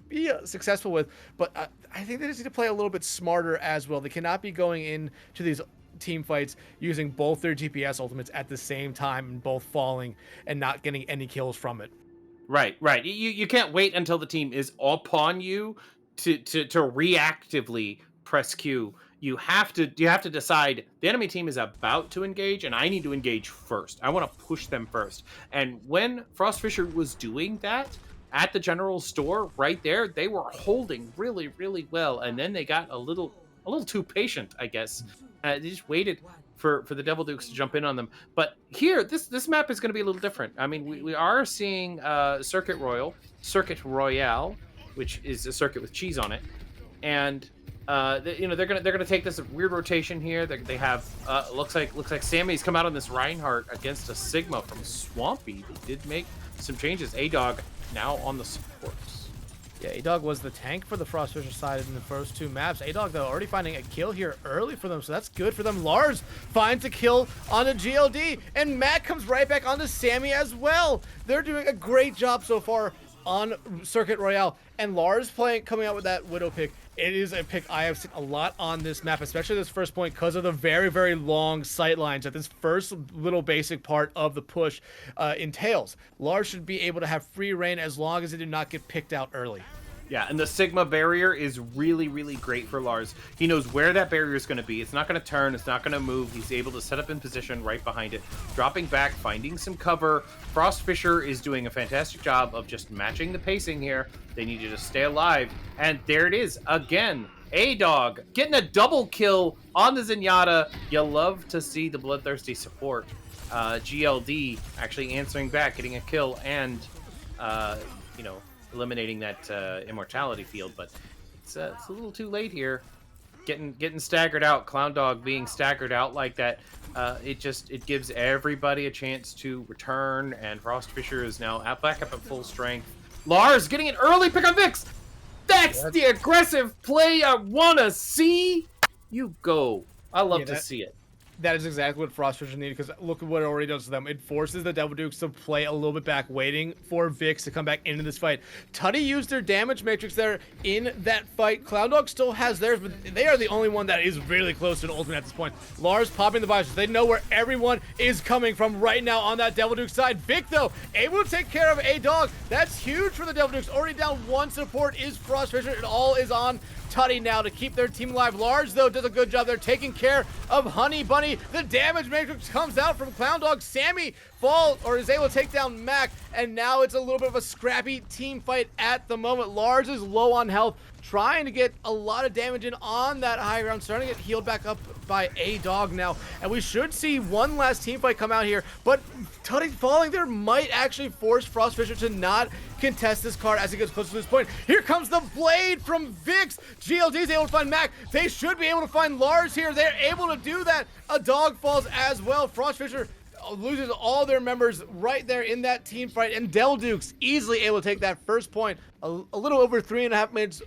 be successful with, but I think they just need to play a little bit smarter as well. They cannot be going into these team fights using both their GPS ultimates at the same time and both falling and not getting any kills from it. Right. You can't wait until the team is upon you to reactively press Q. You have to decide the enemy team is about to engage, and I need to engage first. I want to push them first. And when Frost Fissure was doing that at the general store right there, they were holding really, really well, and then they got a little too patient, I guess. They just waited for the Devil Dukes to jump in on them. But here, this map is going to be a little different. I mean, we are seeing Circuit Royale, which is a circuit with cheese on it, and they're gonna take this weird rotation here. They have looks like Sammy's come out on this Reinhardt against a Sigma from Swampy. They did make some changes. A-Dog now on the supports. Yeah, A-Dog was the tank for the Frost Fissure side in the first two maps. A-Dog, though, already finding a kill here early for them, so that's good for them. Lars finds a kill on the GLD, and Matt comes right back onto Sammy as well. They're doing a great job so far on Circuit Royale, and Lars coming out with that Widow pick. It is a pick I have seen a lot on this map, especially this first point, because of the very, very long sight lines that this first little basic part of the push entails. Lars should be able to have free reign as long as they do not get picked out early. Yeah, and the Sigma barrier is really, really great for Lars. He knows where that barrier is going to be. It's not going to turn. It's not going to move. He's able to set up in position right behind it, dropping back, finding some cover. Frost Fissure is doing a fantastic job of just matching the pacing here. They need you to stay alive. And there it is again. A-Dog getting a double kill on the Zenyatta. You love to see the bloodthirsty support. GLD actually answering back, getting a kill, and eliminating that immortality field, but it's a little too late here. Getting staggered out, Clown Dog being staggered out like that, it gives everybody a chance to return, and Frost Fissure is now back up at full strength. Lars getting an early pick on Vix. That's the aggressive play I wanna see. You go. I love to see it. That is exactly what Frost Fissure needed, because look at what it already does to them. It forces the Devil Dukes to play a little bit back, waiting for Vix to come back into this fight. Tutty used their damage matrix there in that fight. Clown Dog still has theirs, but they are the only one that is really close to the ultimate at this point. Lars popping the visors. They know where everyone is coming from right now on that Devil Duke side. Vic, though, able to take care of A-Dog. That's huge for the Devil Dukes. Already down one support is Frost Fissure. It all is on Tutty now to keep their team alive. Lars, though, does a good job. They're taking care of Honey Bunny. The damage matrix comes out from Clown Dog. Sammy falls or is able to take down Mac, and now it's a little bit of a scrappy team fight at the moment. Lars is low on health, trying to get a lot of damage in on that high ground, starting to get healed back up by A-Dog now, and we should see one last team fight come out here, but Tutty falling there might actually force Frost Fissure to not contest this card as he gets closer to this point. Here comes the blade from Vix. GLD is able to find Mac. They should be able to find Lars here. They're able to do that. A dog falls as well. Frost Fissure loses all their members right there in that team fight, and Del Dukes easily able to take that first point. A little over 3.5 minutes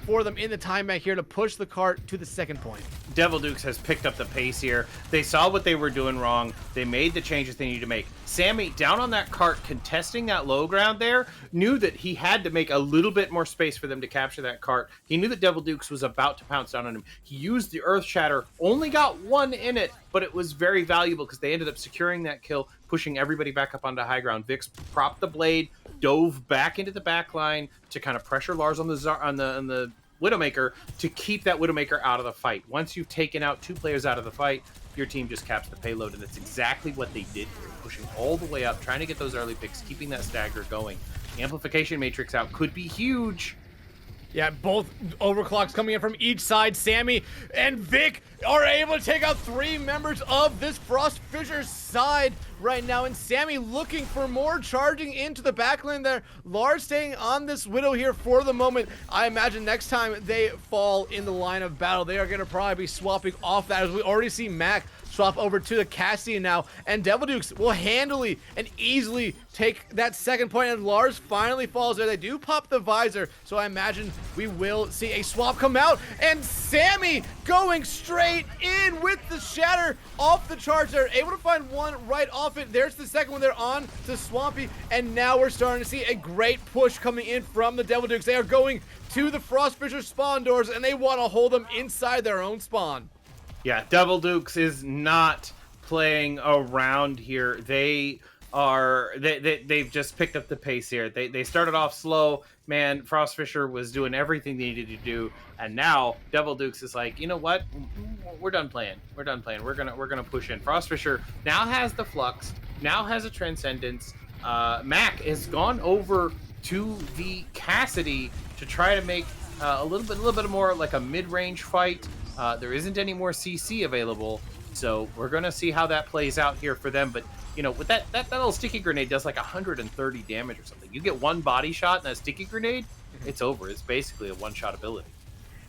for them in the time back here to push the cart to the second point. Devil Dukes has picked up the pace here. They saw what they were doing wrong. They made the changes they needed to make. Sammy, down on that cart, contesting that low ground there, knew that he had to make a little bit more space for them to capture that cart. He knew that Devil Dukes was about to pounce down on him. He used the Earth Shatter, only got one in it, but it was very valuable because they ended up securing that kill, pushing everybody back up onto high ground. Vix propped the blade, dove back into the back line to kind of pressure Lars on the Widowmaker to keep that Widowmaker out of the fight. Once you've taken out two players out of the fight, your team just caps the payload, and that's exactly what they did here, pushing all the way up, trying to get those early picks, keeping that stagger going. The amplification matrix out could be huge. Yeah, both overclocks coming in from each side. Sammy and Vic are able to take out 3 members of this Frost Fissure side right now, and Sammy looking for more, charging into the backline there. Lars staying on this Widow here for the moment. I imagine next time they fall in the line of battle, they are going to probably be swapping off that, as we already see Mac swap over to the Cassian now, and Devil Dukes will handily and easily take that second point, and Lars finally falls there. They do pop the visor, so I imagine we will see a swap come out, and Sammy going straight in with the shatter off the charge. They're able to find one right off it. There's the second one. They're on to Swampy, and now we're starting to see a great push coming in from the Devil Dukes. They are going to the Frost Fissure spawn doors, and they want to hold them inside their own spawn. Yeah, Devil Dukes is not playing around here. They've just picked up the pace here. They started off slow. Man, Frost Fissure was doing everything they needed to do, and now Devil Dukes is like, you know what? We're done playing. We're done playing. We're gonna push in. Frost Fissure now has the Flux, now has a Transcendence. Mac has gone over to the Cassidy to try to make a little bit more like a mid-range fight. There isn't any more CC available, so we're gonna see how that plays out here for them. But you know, with that little sticky grenade does like 130 damage or something. You get one body shot and that sticky grenade, it's over. It's basically a one-shot ability.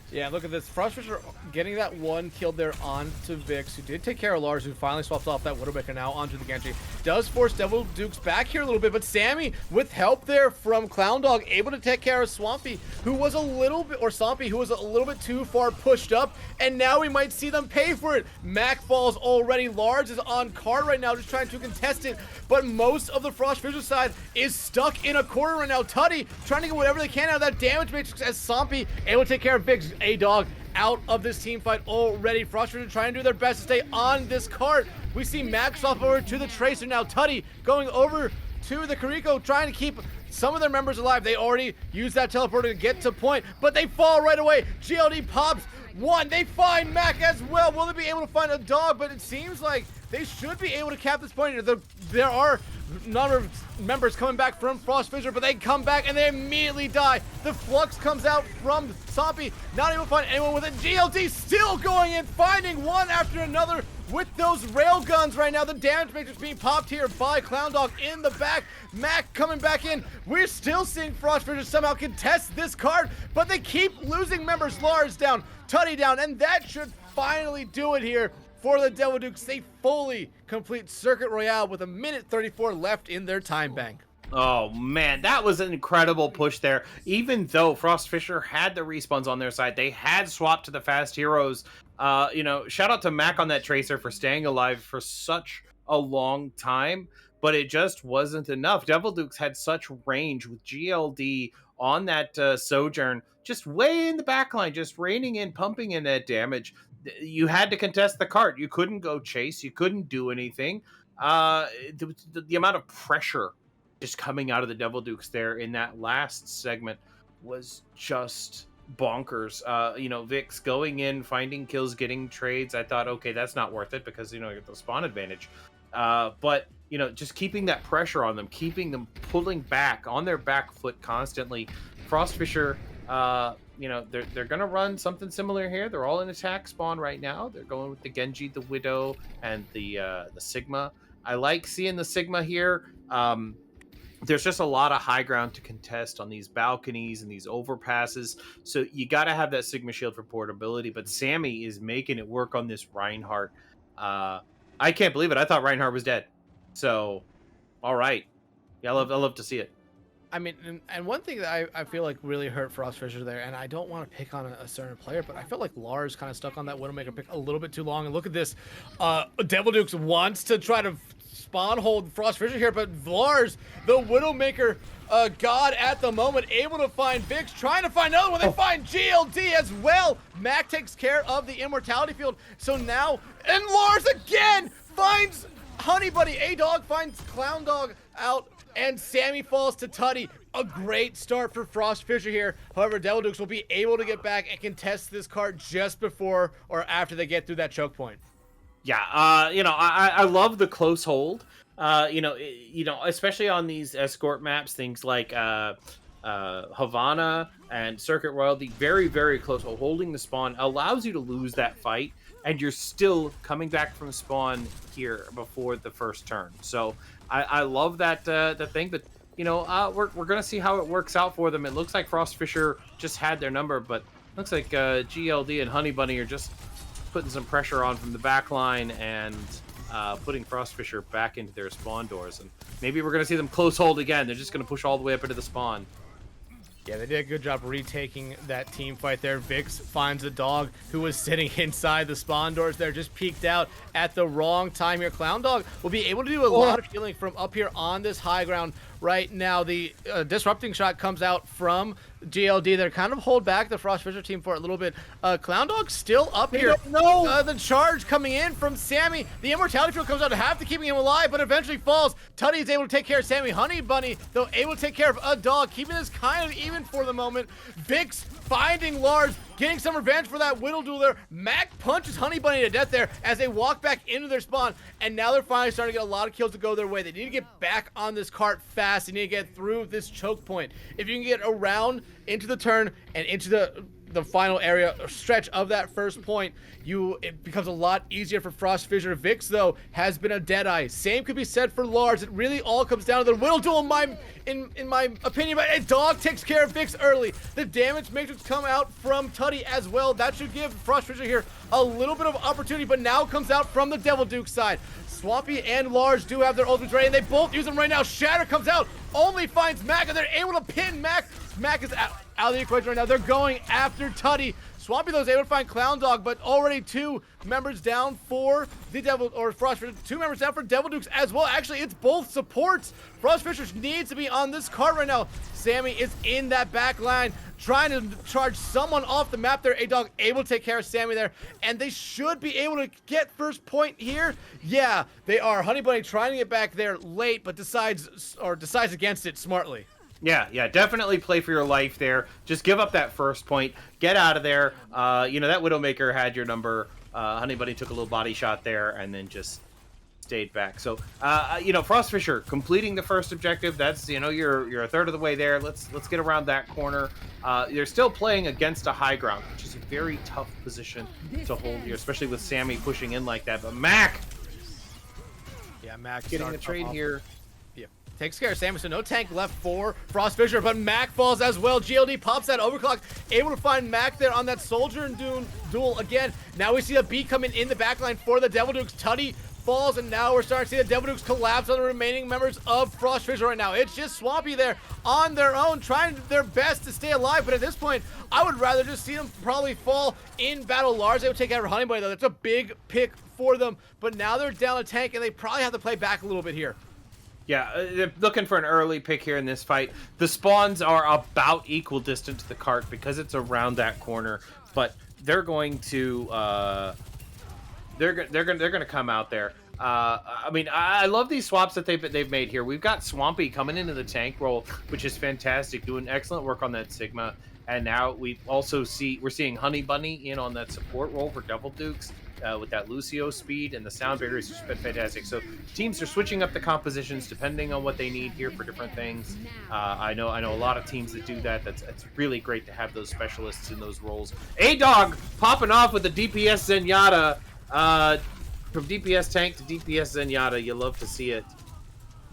Yeah, look at this. Frost Fissure getting that one kill there onto Vix, who did take care of Lars, who finally swaps off that Widowmaker now onto the Genji. Does force Devil Dukes back here a little bit, but Sammy, with help there from Clown Dog, able to take care of Swampy, who was a little bit, or Swampy, who was a little bit too far pushed up, and now we might see them pay for it. Mac falls already. Lars is on card right now, just trying to contest it, but most of the Frost Fissure side is stuck in a corner right now. Tutty trying to get whatever they can out of that damage matrix, as Swampy able to take care of Vix. A-Dog out of this team fight already. Frost Fissure trying to do their best to stay on this cart. We see Max off over to the Tracer now. Tutty going over to the Kariko, trying to keep some of their members alive. They already used that teleporter to get to point, but they fall right away. GLD pops one. They find Mac as well. Will they be able to find a dog? But it seems like they should be able to cap this point. There are a number of members coming back from Frost Fissure, but they come back and they immediately die. The Flux comes out from Zombie, not able to find anyone with it. GLD still going in, finding one after another with those rail guns right now. The damage matrix being popped here by Clown Dog in the back. Mac coming back in. We're still seeing Frost Fissure somehow contest this card, but they keep losing members. Lars down, Tutty down, and that should finally do it here for the Devil Dukes. They fully complete Circuit Royale with 1:34 left in their time bank. Oh man, that was an incredible push there. Even though Frost Fissure had the respawns on their side, they had swapped to the fast heroes. You know, shout out to Mac on that Tracer for staying alive for such a long time, but it just wasn't enough. Devil Dukes had such range with GLD on that Sojourn, just way in the backline, just raining in, pumping in that damage. You had to contest the cart. You couldn't go chase. You couldn't do anything. The amount of pressure just coming out of the Devil Dukes there in that last segment was just bonkers. You know, Vix going in, finding kills, getting trades. I thought, okay, that's not worth it because, you know, you get the spawn advantage. But, you know, just keeping that pressure on them, keeping them pulling back on their back foot constantly. Frost Fissure, you know, they're going to run something similar here. They're all in attack spawn right now. They're going with the Genji, the Widow, and the Sigma. I like seeing the Sigma here. There's just a lot of high ground to contest on these balconies and these overpasses. So you got to have that Sigma shield for portability. But Sammy is making it work on this Reinhardt. I can't believe it. I thought Reinhardt was dead. So, all right. Yeah, I love to see it. I mean, and one thing that I feel like really hurt Frost Fissure there, and I don't want to pick on a certain player, but I felt like Lars kind of stuck on that Widowmaker pick a little bit too long. And look at this. Devil Dukes wants to try to spawn hold Frost Fissure here, but Lars, the Widowmaker god at the moment, able to find Vix, trying to find another one. They find GLD as well. Mac takes care of the Immortality Field. So now, and Lars again finds Honey Buddy. A-Dog finds Clown Dog out, and Sammy falls to Tutty. A great start for Frost Fissure here. However, Devil Dukes will be able to get back and contest this card just before or after they get through that choke point. Yeah, you know, I love the close hold. You know, especially on these escort maps, things like Havana and Circuit Royalty very, very close. Holding the spawn allows you to lose that fight, and you're still coming back from spawn here before the first turn. So I love that the thing, but you know, we're gonna see how it works out for them. It looks like Frost Fissure just had their number, but looks like GLD and Honey Bunny are just putting some pressure on from the back line and putting Frost Fissure back into their spawn doors. And maybe we're gonna see them close hold again. They're just gonna push all the way up into the spawn. Yeah, they did a good job retaking that team fight there. Vix finds a dog who was sitting inside the spawn doors there, just peeked out at the wrong time here. Clown Dog will be able to do a lot of healing from up here on this high ground right now. The disrupting shot comes out from GLD. They're kind of hold back the Frost Fissure team for a little bit. Clown Dog still up here. No, the charge coming in from Sammy. The immortality field comes out to have to keeping him alive, but eventually falls. Tuddy is able to take care of Sammy. Honey Bunny, though, able to take care of a dog, keeping this kind of even for the moment. Vix finding Lars, getting some revenge for that Whittle Duel there. Mac punches Honey Bunny to death there as they walk back into their spawn, and now they're finally starting to get a lot of kills to go their way. They need to get back on this cart fast. They need to get through this choke point. If you can get around into the turn and into the final area or stretch of that first point, it becomes a lot easier for Frost Fissure. Vix, though, has been a deadeye. Same could be said for Lars. It really all comes down to the Whittle Duel in my opinion, but a dog takes care of Vix early. The damage matrix come out from Tuddy as well. That should give Frost Fissure here a little bit of opportunity, but now comes out from the Devil Duke side. Swampy and Lars do have their ultimates ready, and they both use them right now. Shatter comes out, only finds Mac, and they're able to pin Mac. Mac is out of the equation right now. They're going after Tuddy. Swampy, though, is able to find Clown Dog, but already 2 members down for the Devil, or Frost Fissure, 2 members down for Devil Dukes as well. Actually, it's both supports. Frost Fissure needs to be on this cart right now. Sammy is in that back line, trying to charge someone off the map there. A-Dog able to take care of Sammy there, and they should be able to get first point here. Yeah, they are. Honey Bunny trying to get back there late, but decides against it smartly. Yeah, definitely play for your life there. Just give up that first point. Get out of there. You know, that Widowmaker had your number. Honey Bunny took a little body shot there and then just stayed back. So, you know, Frost Fissure completing the first objective. That's, you know, you're a third of the way there. Let's get around that corner. You're still playing against a high ground, which is a very tough position to hold here, especially with Sammy pushing in like that. But Mac, getting the trade here. Takes care of Sammy, so no tank left for Frost Fissure, but Mac falls as well. GLD pops that overclock, able to find Mac there on that Soldier and duel again. Now we see a beat coming in the backline for the Devil Dukes. Tuddy falls, and now we're starting to see the Devil Dukes collapse on the remaining members of Frost Fissure right now. It's just Swampy there on their own, trying their best to stay alive, but at this point, I would rather just see them probably fall in battle. Lars, they would take out Honey Bunny, though. That's a big pick for them, but now they're down a tank, and they probably have to play back a little bit here. Yeah, they're looking for an early pick here in this fight. The spawns are about equal distance to the cart because it's around that corner, but they're going to they're gonna come out there. I mean, I love these swaps that they've made here. We've got Swampy coming into the tank role, which is fantastic, doing excellent work on that Sigma. And now we're seeing Honey Bunny in on that support role for Devil Dukes. With that Lucio speed and the sound barrier has just been fantastic. So teams are switching up the compositions depending on what they need here for different things. I know a lot of teams that do that. That's really great to have those specialists in those roles. A-Dog popping off with the DPS Zenyatta. From DPS tank to DPS Zenyatta, you love to see it.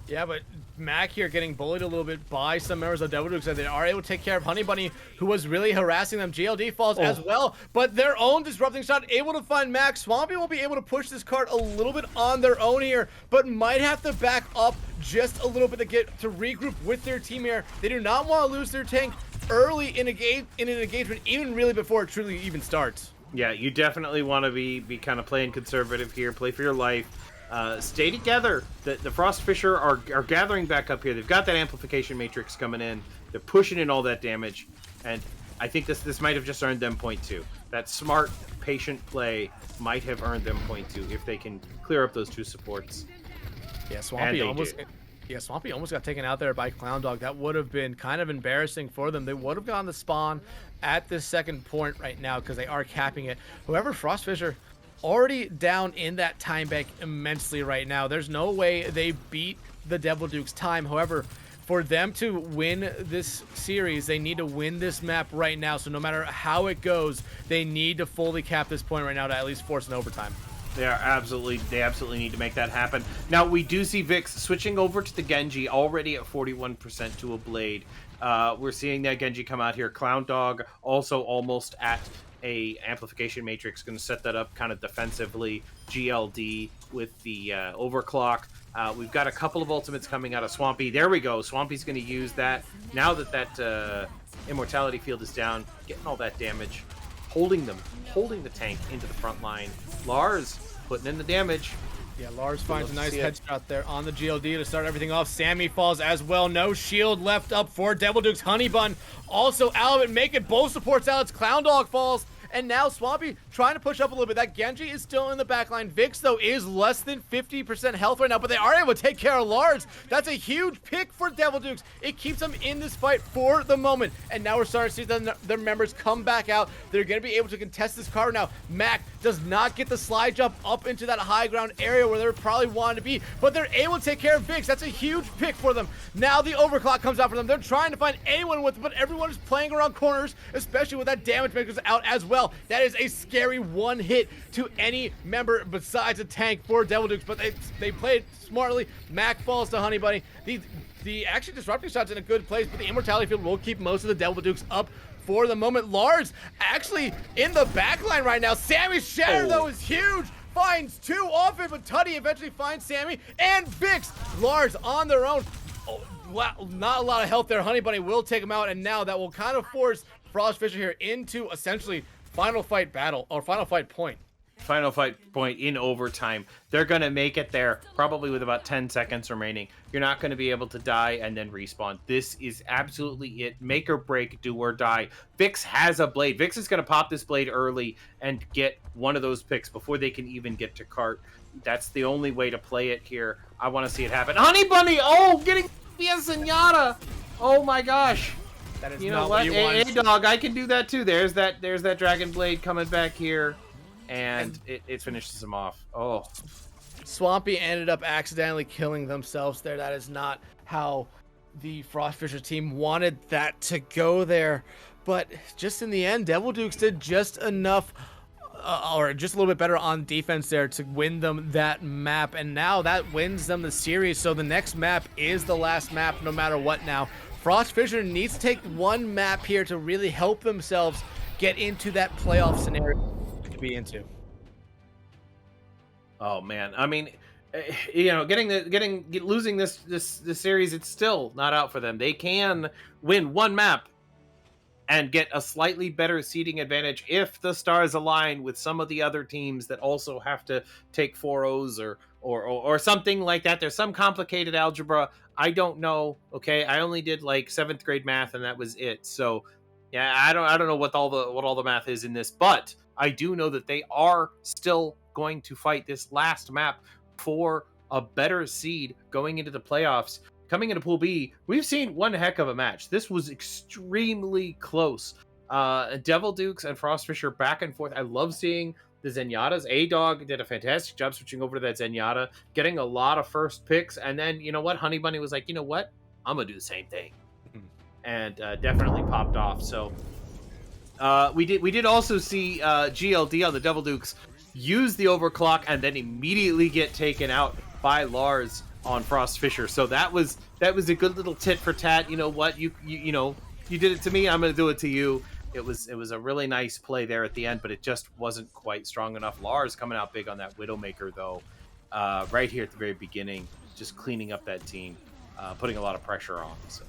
Yeah, but Mac here getting bullied a little bit by some members of Devil Dukes, and they are able to take care of Honey Bunny, who was really harassing them. GLD falls as well, but their own disrupting shot able to find Mac. Swampy will be able to push this cart a little bit on their own here, but might have to back up just a little bit to regroup with their team here. They do not want to lose their tank early in an engagement, even really before it truly even starts. Yeah, you definitely want to be kind of playing conservative here, play for your life. Stay together. The Frost Fissure are gathering back up here. They've got that amplification matrix coming in. They're pushing in all that damage, and I think this might have just earned them point 2. That smart, patient play might have earned them point 2 if they can clear up those 2 supports. Yeah, Swampy almost got taken out there by Clown Dog. That would have been kind of embarrassing for them. They would have gone the spawn at this second point right now because they are capping it. However, Frost Fissure already down in that time bank immensely right now. There's no way they beat the Devil Dukes time. However, for them to win this series, they need to win this map right now. So no matter how it goes, they need to fully cap this point right now to at least force an overtime. They absolutely need to make that happen. Now, we do see Vix switching over to the Genji, already at 41% to a Blade. We're seeing that Genji come out here. Clown Dog also almost at a amplification matrix, going to set that up kind of defensively. GLD with the overclock. We've got a couple of ultimates coming out of Swampy. There we go. Swampy's going to use that. Now that immortality field is down, getting all that damage, holding the tank into the front line. Lars putting in the damage. Yeah, Lars finds a nice headshot there on the GLD to start everything off. Sammy falls as well. No shield left up for Devil Duke's Honey Bun. Also, out of it, make it both supports Alex. Clown Dog falls. And now Swampy trying to push up a little bit. That Genji is still in the backline. Vix, though, is less than 50% health right now, but they are able to take care of Lars. That's a huge pick for Devil Dukes. It keeps them in this fight for the moment. And now we're starting to see their members come back out. They're going to be able to contest this card now. Mac does not get the slide jump up into that high ground area where they probably wanted to be, but they're able to take care of Vix. That's a huge pick for them. Now the overclock comes out for them. They're trying to find anyone with it, but everyone is playing around corners, especially with that damage makers out as well. That is a scary one hit to any member besides a tank for Devil Dukes, but they played smartly. Mac falls to Honey Bunny. The actually disrupting shot's in a good place, but the immortality field will keep most of the Devil Dukes up for the moment. Lars actually in the backline right now. Sammy's shatter though is huge. Finds two off it, but Tutty eventually finds Sammy and Vix. Lars on their own. Oh, wow, not a lot of health there. Honey Bunny will take him out, and now that will kind of force Frost Fissure here into essentially final fight battle, or final fight point. Final fight point in overtime. They're going to make it there probably with about 10 seconds remaining. You're not going to be able to die and then respawn. This is absolutely it. Make or break, do or die. Vix has a blade. Vix is going to pop this blade early and get one of those picks before they can even get to cart. That's the only way to play it here. I want to see it happen. Honey Bunny! Oh, getting via Zenyatta! Oh my gosh! That is You not know what what? you Hey, want. dog, I can do that too. There's that Dragon Blade coming back here. And it finishes him off. Oh. Swampy ended up accidentally killing themselves there. That is not how the Frost Fissure team wanted that to go there. But just in the end, Devil Dukes did just enough, or just a little bit better on defense there to win them that map. And now that wins them the series. So the next map is the last map no matter what now. Frost Fissure needs to take one map here to really help themselves get into that playoff scenario to be into. Oh man, I mean, you know, losing this series, it's still not out for them. They can win one map and get a slightly better seeding advantage if the stars align with some of the other teams that also have to take 4-0s or something like that. There's some complicated algebra. I don't know. Okay, I only did like 7th grade math and that was it. So yeah, I don't know what all the math is in this, but I do know that they are still going to fight this last map for a better seed going into the playoffs. Coming into Pool B, we've seen one heck of a match. This was extremely close. Devil Dukes and Frost Fissure back and forth. I love seeing the Zenyatas. A-Dog did a fantastic job switching over to that Zenyatta, getting a lot of first picks, and then, you know what, Honey Bunny was like, you know what, I'm gonna do the same thing. And definitely popped off. So we did also see GLD on the Devil Dukes use the overclock and then immediately get taken out by Lars on Frost Fissure. So that was a good little tit for tat. You know what, you know, you did it to me, I'm gonna do it to you. It was a really nice play there at the end, but it just wasn't quite strong enough. Lars coming out big on that Widowmaker though, right here at the very beginning, just cleaning up that team, putting a lot of pressure on. So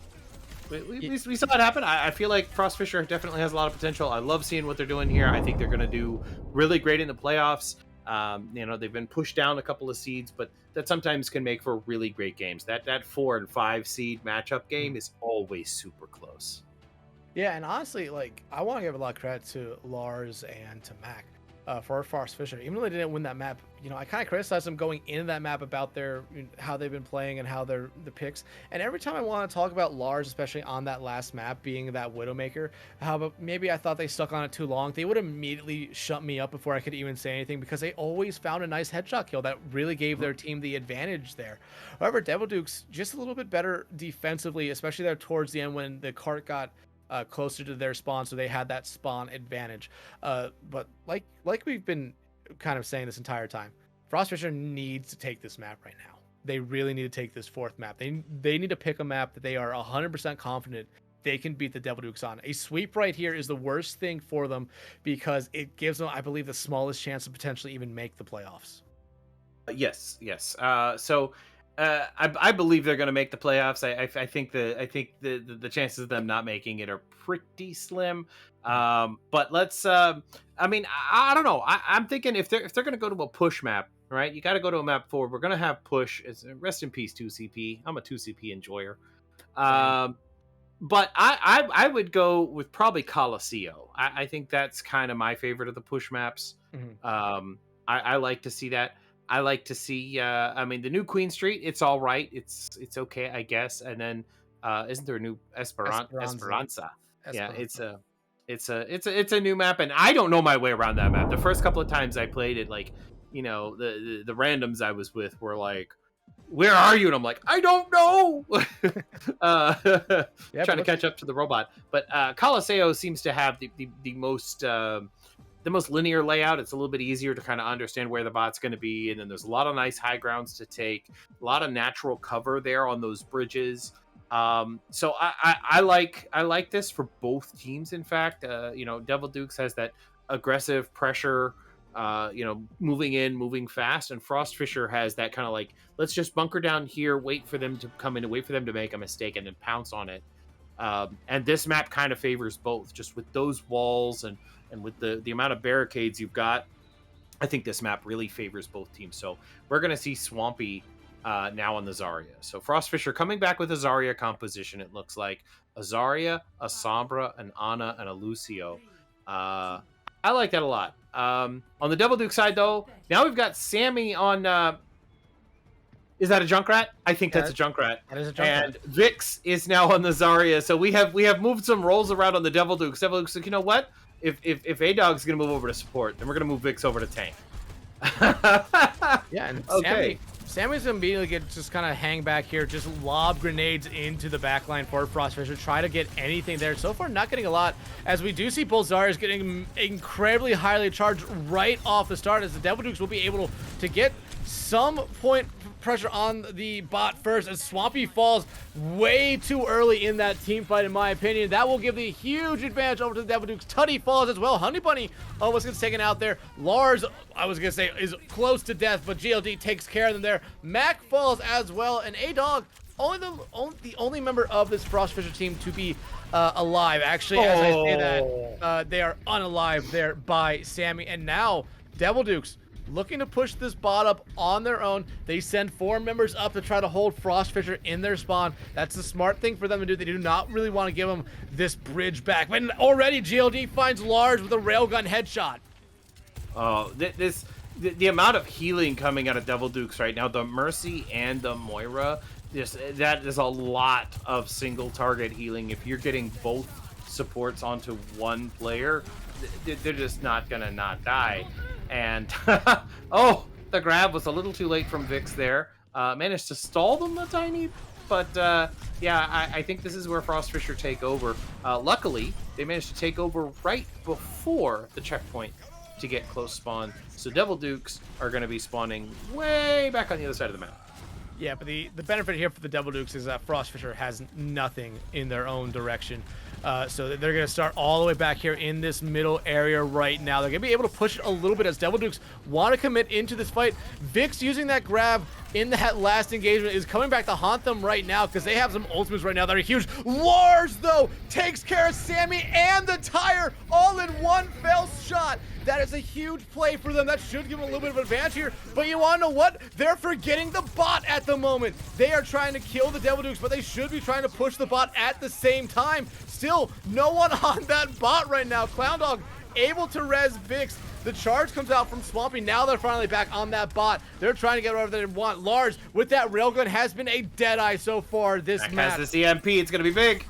we saw it happen. I feel like Frost Fissure definitely has a lot of potential. I love seeing what they're doing here. I think they're going to do really great in the playoffs. You know, they've been pushed down a couple of seeds, but that sometimes can make for really great games. That 4 and 5 seed matchup game is always super close. Yeah, and honestly, like, I want to give a lot of credit to Lars and to Mac. for Frost Fissure. Even though they didn't win that map, you know, I kind of criticized them going into that map about their how they've been playing and how they're the picks. And every time I want to talk about Lars, especially on that last map being that Widowmaker, how about maybe I thought they stuck on it too long, they would immediately shut me up before I could even say anything because they always found a nice headshot kill that really gave their team the advantage there. However, Devil Dukes just a little bit better defensively, especially there towards the end when the cart got closer to their spawn, so they had that spawn advantage. But like we've been kind of saying this entire time, Frost Fissure needs to take this map right now. They really need to take this fourth map. They need to pick a map that they are 100% confident they can beat the Devil Dukes on. A sweep right here is the worst thing for them because it gives them, I believe, the smallest chance to potentially even make the playoffs. Yes. I believe they're going to make the playoffs. I think the chances of them not making it are pretty slim. But let's. I don't know. I'm thinking if they're going to go to a push map, right? You got to go to a map forward. We're going to have push. Rest in peace, 2CP. I'm a 2CP enjoyer. But I would go with probably Colosseo. I think that's kind of my favorite of the push maps. Mm-hmm. I like to see that. I like to see. The new Queen Street. It's all right. It's okay, I guess. And then, isn't there a new Esperanza? Yeah, it's a new map, and I don't know my way around that map. The first couple of times I played it, like, you know, the randoms I was with were like, "Where are you?" And I'm like, "I don't know." Trying to catch up to the robot. But Colosseo seems to have the most linear layout. It's a little bit easier to kind of understand where the bot's going to be, and then there's a lot of nice high grounds to take, a lot of natural cover there on those bridges. So I like this for both teams. In fact, Devil Dukes has that aggressive pressure, moving in, moving fast, and Frost Fissure has that kind of like, let's just bunker down here, wait for them to come in, and wait for them to make a mistake, and then pounce on it. And this map kind of favors both, just with those walls and with the amount of barricades you've got. I think this map really favors both teams. So we're going to see Swampy now on the Zarya. So Frost Fissure coming back with a Zarya composition. It looks like a Zarya, a Sombra, an Ana, and a Lucio. I like that a lot. On the Devil Duke side, though, now we've got Sammy on... is that a Junkrat? I think that's a Junkrat. That is a Junkrat. And Vix is now on the Zarya. So we have moved some roles around on the Devil Dukes. Devil Dukes, like, you know what? If A-Dog's going to move over to support, then we're going to move Vix over to tank. Yeah, and okay. Sammy's going to immediately just kind of hang back here, just lob grenades into the backline for Frost Fissure, try to get anything there. So far, not getting a lot, as we do see both Zaryas getting incredibly highly charged right off the start, as the Devil Dukes will be able to get some point pressure on the bot first, as Swampy falls way too early in that team fight, in my opinion. That will give the huge advantage over to the Devil Dukes. Tutty falls as well. Honey Bunny almost gets taken out there. Lars, I was gonna say, is close to death, but GLD takes care of them there. Mac falls as well, and A-Dog, the only member of this Frost Fissure team to be alive. Actually, as I say that, they are unalive there by Sammy, and now Devil Dukes looking to push this bot up on their own. They send 4 members up to try to hold Frost Fissure in their spawn. That's the smart thing for them to do. They do not really want to give them this bridge back. But already GLD finds Lars with a railgun headshot. Oh, the amount of healing coming out of Devil Dukes right now, the Mercy and the Moira, that is a lot of single target healing. If you're getting both supports onto one player, they're just not gonna not die. And oh, the grab was a little too late from Vix there. Managed to stall them a tiny, but I think this is where Frost Fissure take over. Luckily, they managed to take over right before the checkpoint to get close spawn. So Devil Dukes are going to be spawning way back on the other side of the map. Yeah, but the benefit here for the Devil Dukes is that Frost Fissure has nothing in their own direction. So they're going to start all the way back here in this middle area right now. They're going to be able to push it a little bit as Devil Dukes want to commit into this fight. Vix using that grab in that last engagement is coming back to haunt them right now because they have some ultimates right now that are huge. Lars, though, takes care of Sammy and the tire all in one fell shot. That is a huge play for them. That should give them a little bit of advantage here. But you want to know what? They're forgetting the bot at the moment. They are trying to kill the Devil Dukes, but they should be trying to push the bot at the same time. Still, no one on that bot right now. Clown Dog able to res Vix. The charge comes out from Swampy. Now they're finally back on that bot. They're trying to get whatever they want. Lars, with that railgun, has been a deadeye so far this map. Has this EMP. It's going to be big.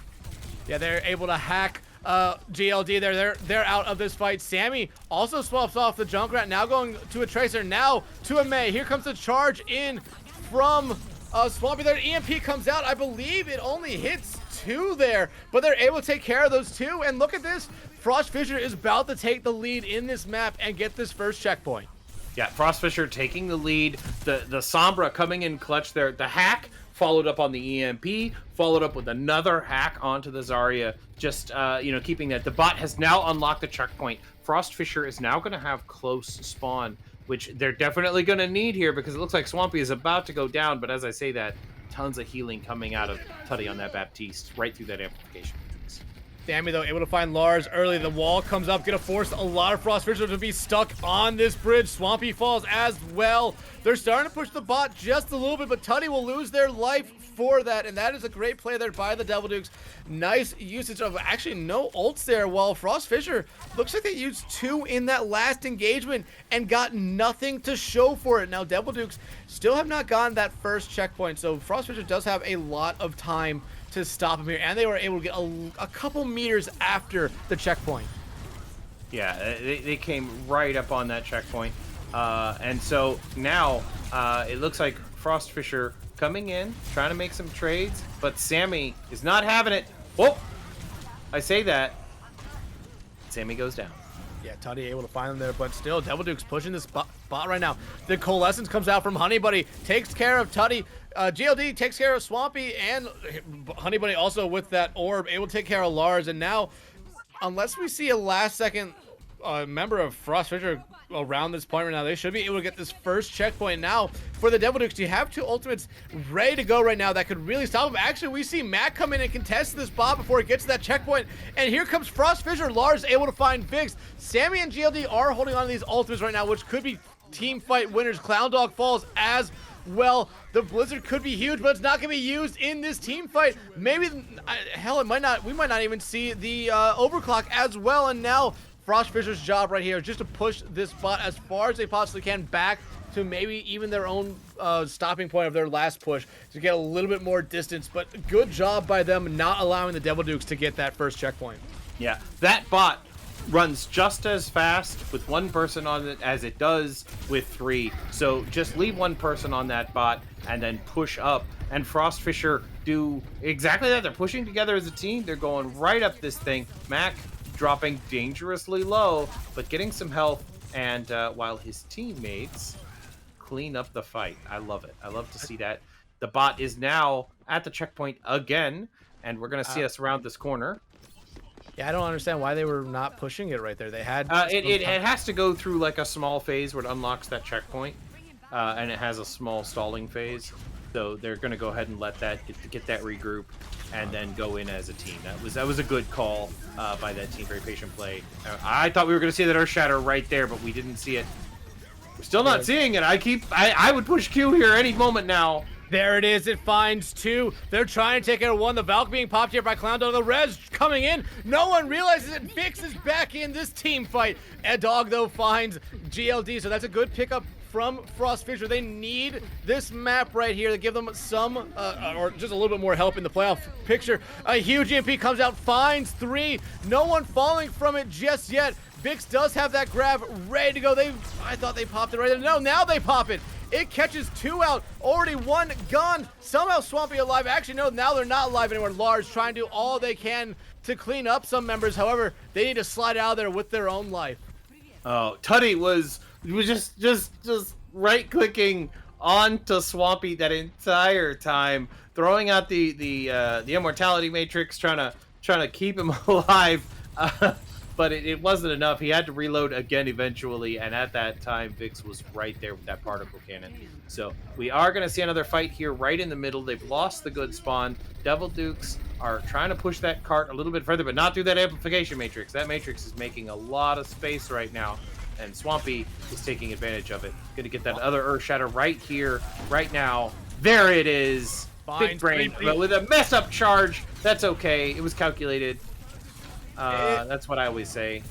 Yeah, they're able to hack GLD there. They're out of this fight. Sammy also swaps off the Junkrat. Now going to a Tracer. Now to a May. Here comes the charge in from Swampy there. EMP comes out. I believe it only hits 2 there, but they're able to take care of those 2. And look at this. Frost Fissure is about to take the lead in this map and get this first checkpoint. Yeah, Frost Fissure taking the lead. The Sombra coming in clutch there. The hack followed up on the EMP, followed up with another hack onto the Zarya, just, keeping that. The bot has now unlocked the checkpoint. Frost Fissure is now going to have close spawn, which they're definitely going to need here because it looks like Swampy is about to go down, but as I say that, tons of healing coming out of Tutty on that Baptiste, right through that amplification. Sammy, though, able to find Lars early. The wall comes up, gonna force a lot of Frost Fissure to be stuck on this bridge. Swampy falls as well. They're starting to push the bot just a little bit, but Tutty will lose their life for that, and that is a great play there by the Devil Dukes. Nice usage of actually no ults there, while Frost Fissure looks like they used 2 in that last engagement and got nothing to show for it. Now, Devil Dukes still have not gotten that first checkpoint, so Frost Fissure does have a lot of time to stop him here, and they were able to get a couple meters after the checkpoint. Yeah, they came right up on that checkpoint, and so now it looks like Frost Fissure coming in, trying to make some trades, but Sammy is not having it. Whoa! I say that. Sammy goes down. Yeah, Tutty able to find them there, but still, Devil Duke's pushing this bot right now. The Coalescence comes out from Honeybuddy, takes care of Tutty. GLD takes care of Swampy, and Honeybuddy also with that orb, able to take care of Lars. And now, unless we see a last-second member of Frost Fissure around this point right now, they should be able to get this first checkpoint. Now, for the Devil Dukes, you have 2 ultimates ready to go right now that could really stop them. Actually, we see Matt come in and contest this bot before it gets to that checkpoint. And here comes Frost Fissure. Lars able to find Vix. Sammy and GLD are holding on to these ultimates right now, which could be team fight winners. Clown Dog falls as well. The Blizzard could be huge, but it's not going to be used in this team fight. Maybe, hell, it might not. We might not even see the overclock as well. And now Frost Fissure's job right here is just to push this bot as far as they possibly can back to maybe even their own stopping point of their last push to get a little bit more distance. But good job by them not allowing the Devil Dukes to get that first checkpoint. Yeah, that bot runs just as fast with 1 person on it as it does with 3. So just leave 1 person on that bot and then push up. And Frost Fissure do exactly that. They're pushing together as a team. They're going right up this thing. Mac dropping dangerously low, but getting some health. And while his teammates clean up the fight. I love it. I love to see that. The bot is now at the checkpoint again, and we're going to see us around this corner. Yeah, I don't understand why they were not pushing it right there. They had it has to go through like a small phase where it unlocks that checkpoint, and it has a small stalling phase. So they're going to go ahead and let that get that regroup, and then go in as a team. That was a good call by that team. Very patient play. I thought we were going to see that Earth Shatter right there, but we didn't see it. We're still not seeing it. I would push Q here any moment now. There it is. It finds 2. They're trying to take care of 1. The Valk being popped here by Clown Dog. The Res coming in. No one realizes it. Vix is back in this team fight. Ed Dog, though, finds GLD. So that's a good pickup from Frost Fissure. They need this map right here to give them some, or just a little bit more help in the playoff picture. A huge EMP comes out, finds 3. No one falling from it just yet. Vix does have that grab ready to go. I thought they popped it right there. No, now they pop it. It catches 2 out. Already 1 gone. Somehow Swampy alive. Actually, no, now they're not alive anymore. Lars trying to do all they can to clean up some members. However, they need to slide out of there with their own life. Oh, Tutty was just right-clicking onto Swampy that entire time, throwing out the immortality matrix, trying to keep him alive. But it wasn't enough. He had to reload again eventually, and at that time, Vix was right there with that particle cannon. So we are going to see another fight here right in the middle. They've lost the good spawn. Devil Dukes are trying to push that cart a little bit further, but not through that amplification matrix. That matrix is making a lot of space right now, and Swampy is taking advantage of it. Going to get that other Earth Shatter right here, right now. There it is. Big brain, but with a mess-up charge. That's okay. It was calculated. That's what I always say.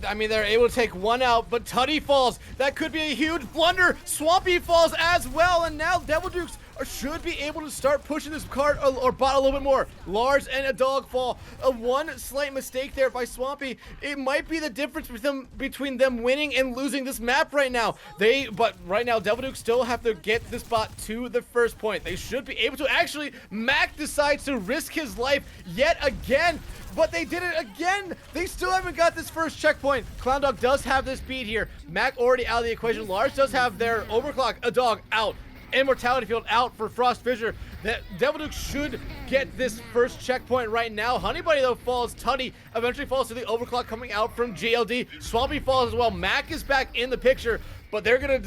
I mean, they're able to take one out, but Tutty falls. That could be a huge blunder. Swampy falls as well, and now Devil Dukes should be able to start pushing this cart or bot a little bit more. Lars and a dog fall. One slight mistake there by Swampy. It might be the difference between them winning and losing this map right now. But right now, Devil Dukes still have to get this bot to the first point. They should be able to. Actually, Mac decides to risk his life yet again. But they did it again. They still haven't got this first checkpoint. Clown Dog does have this beat here. Mac already out of the equation. Lars does have their overclock. A dog out. Immortality Field out for Frost Fissure. That Devil Duke should get this first checkpoint right now. Honey Bunny though falls. Tutty eventually falls to the overclock coming out from GLD. Swampy falls as well. Mac is back in the picture, but they're gonna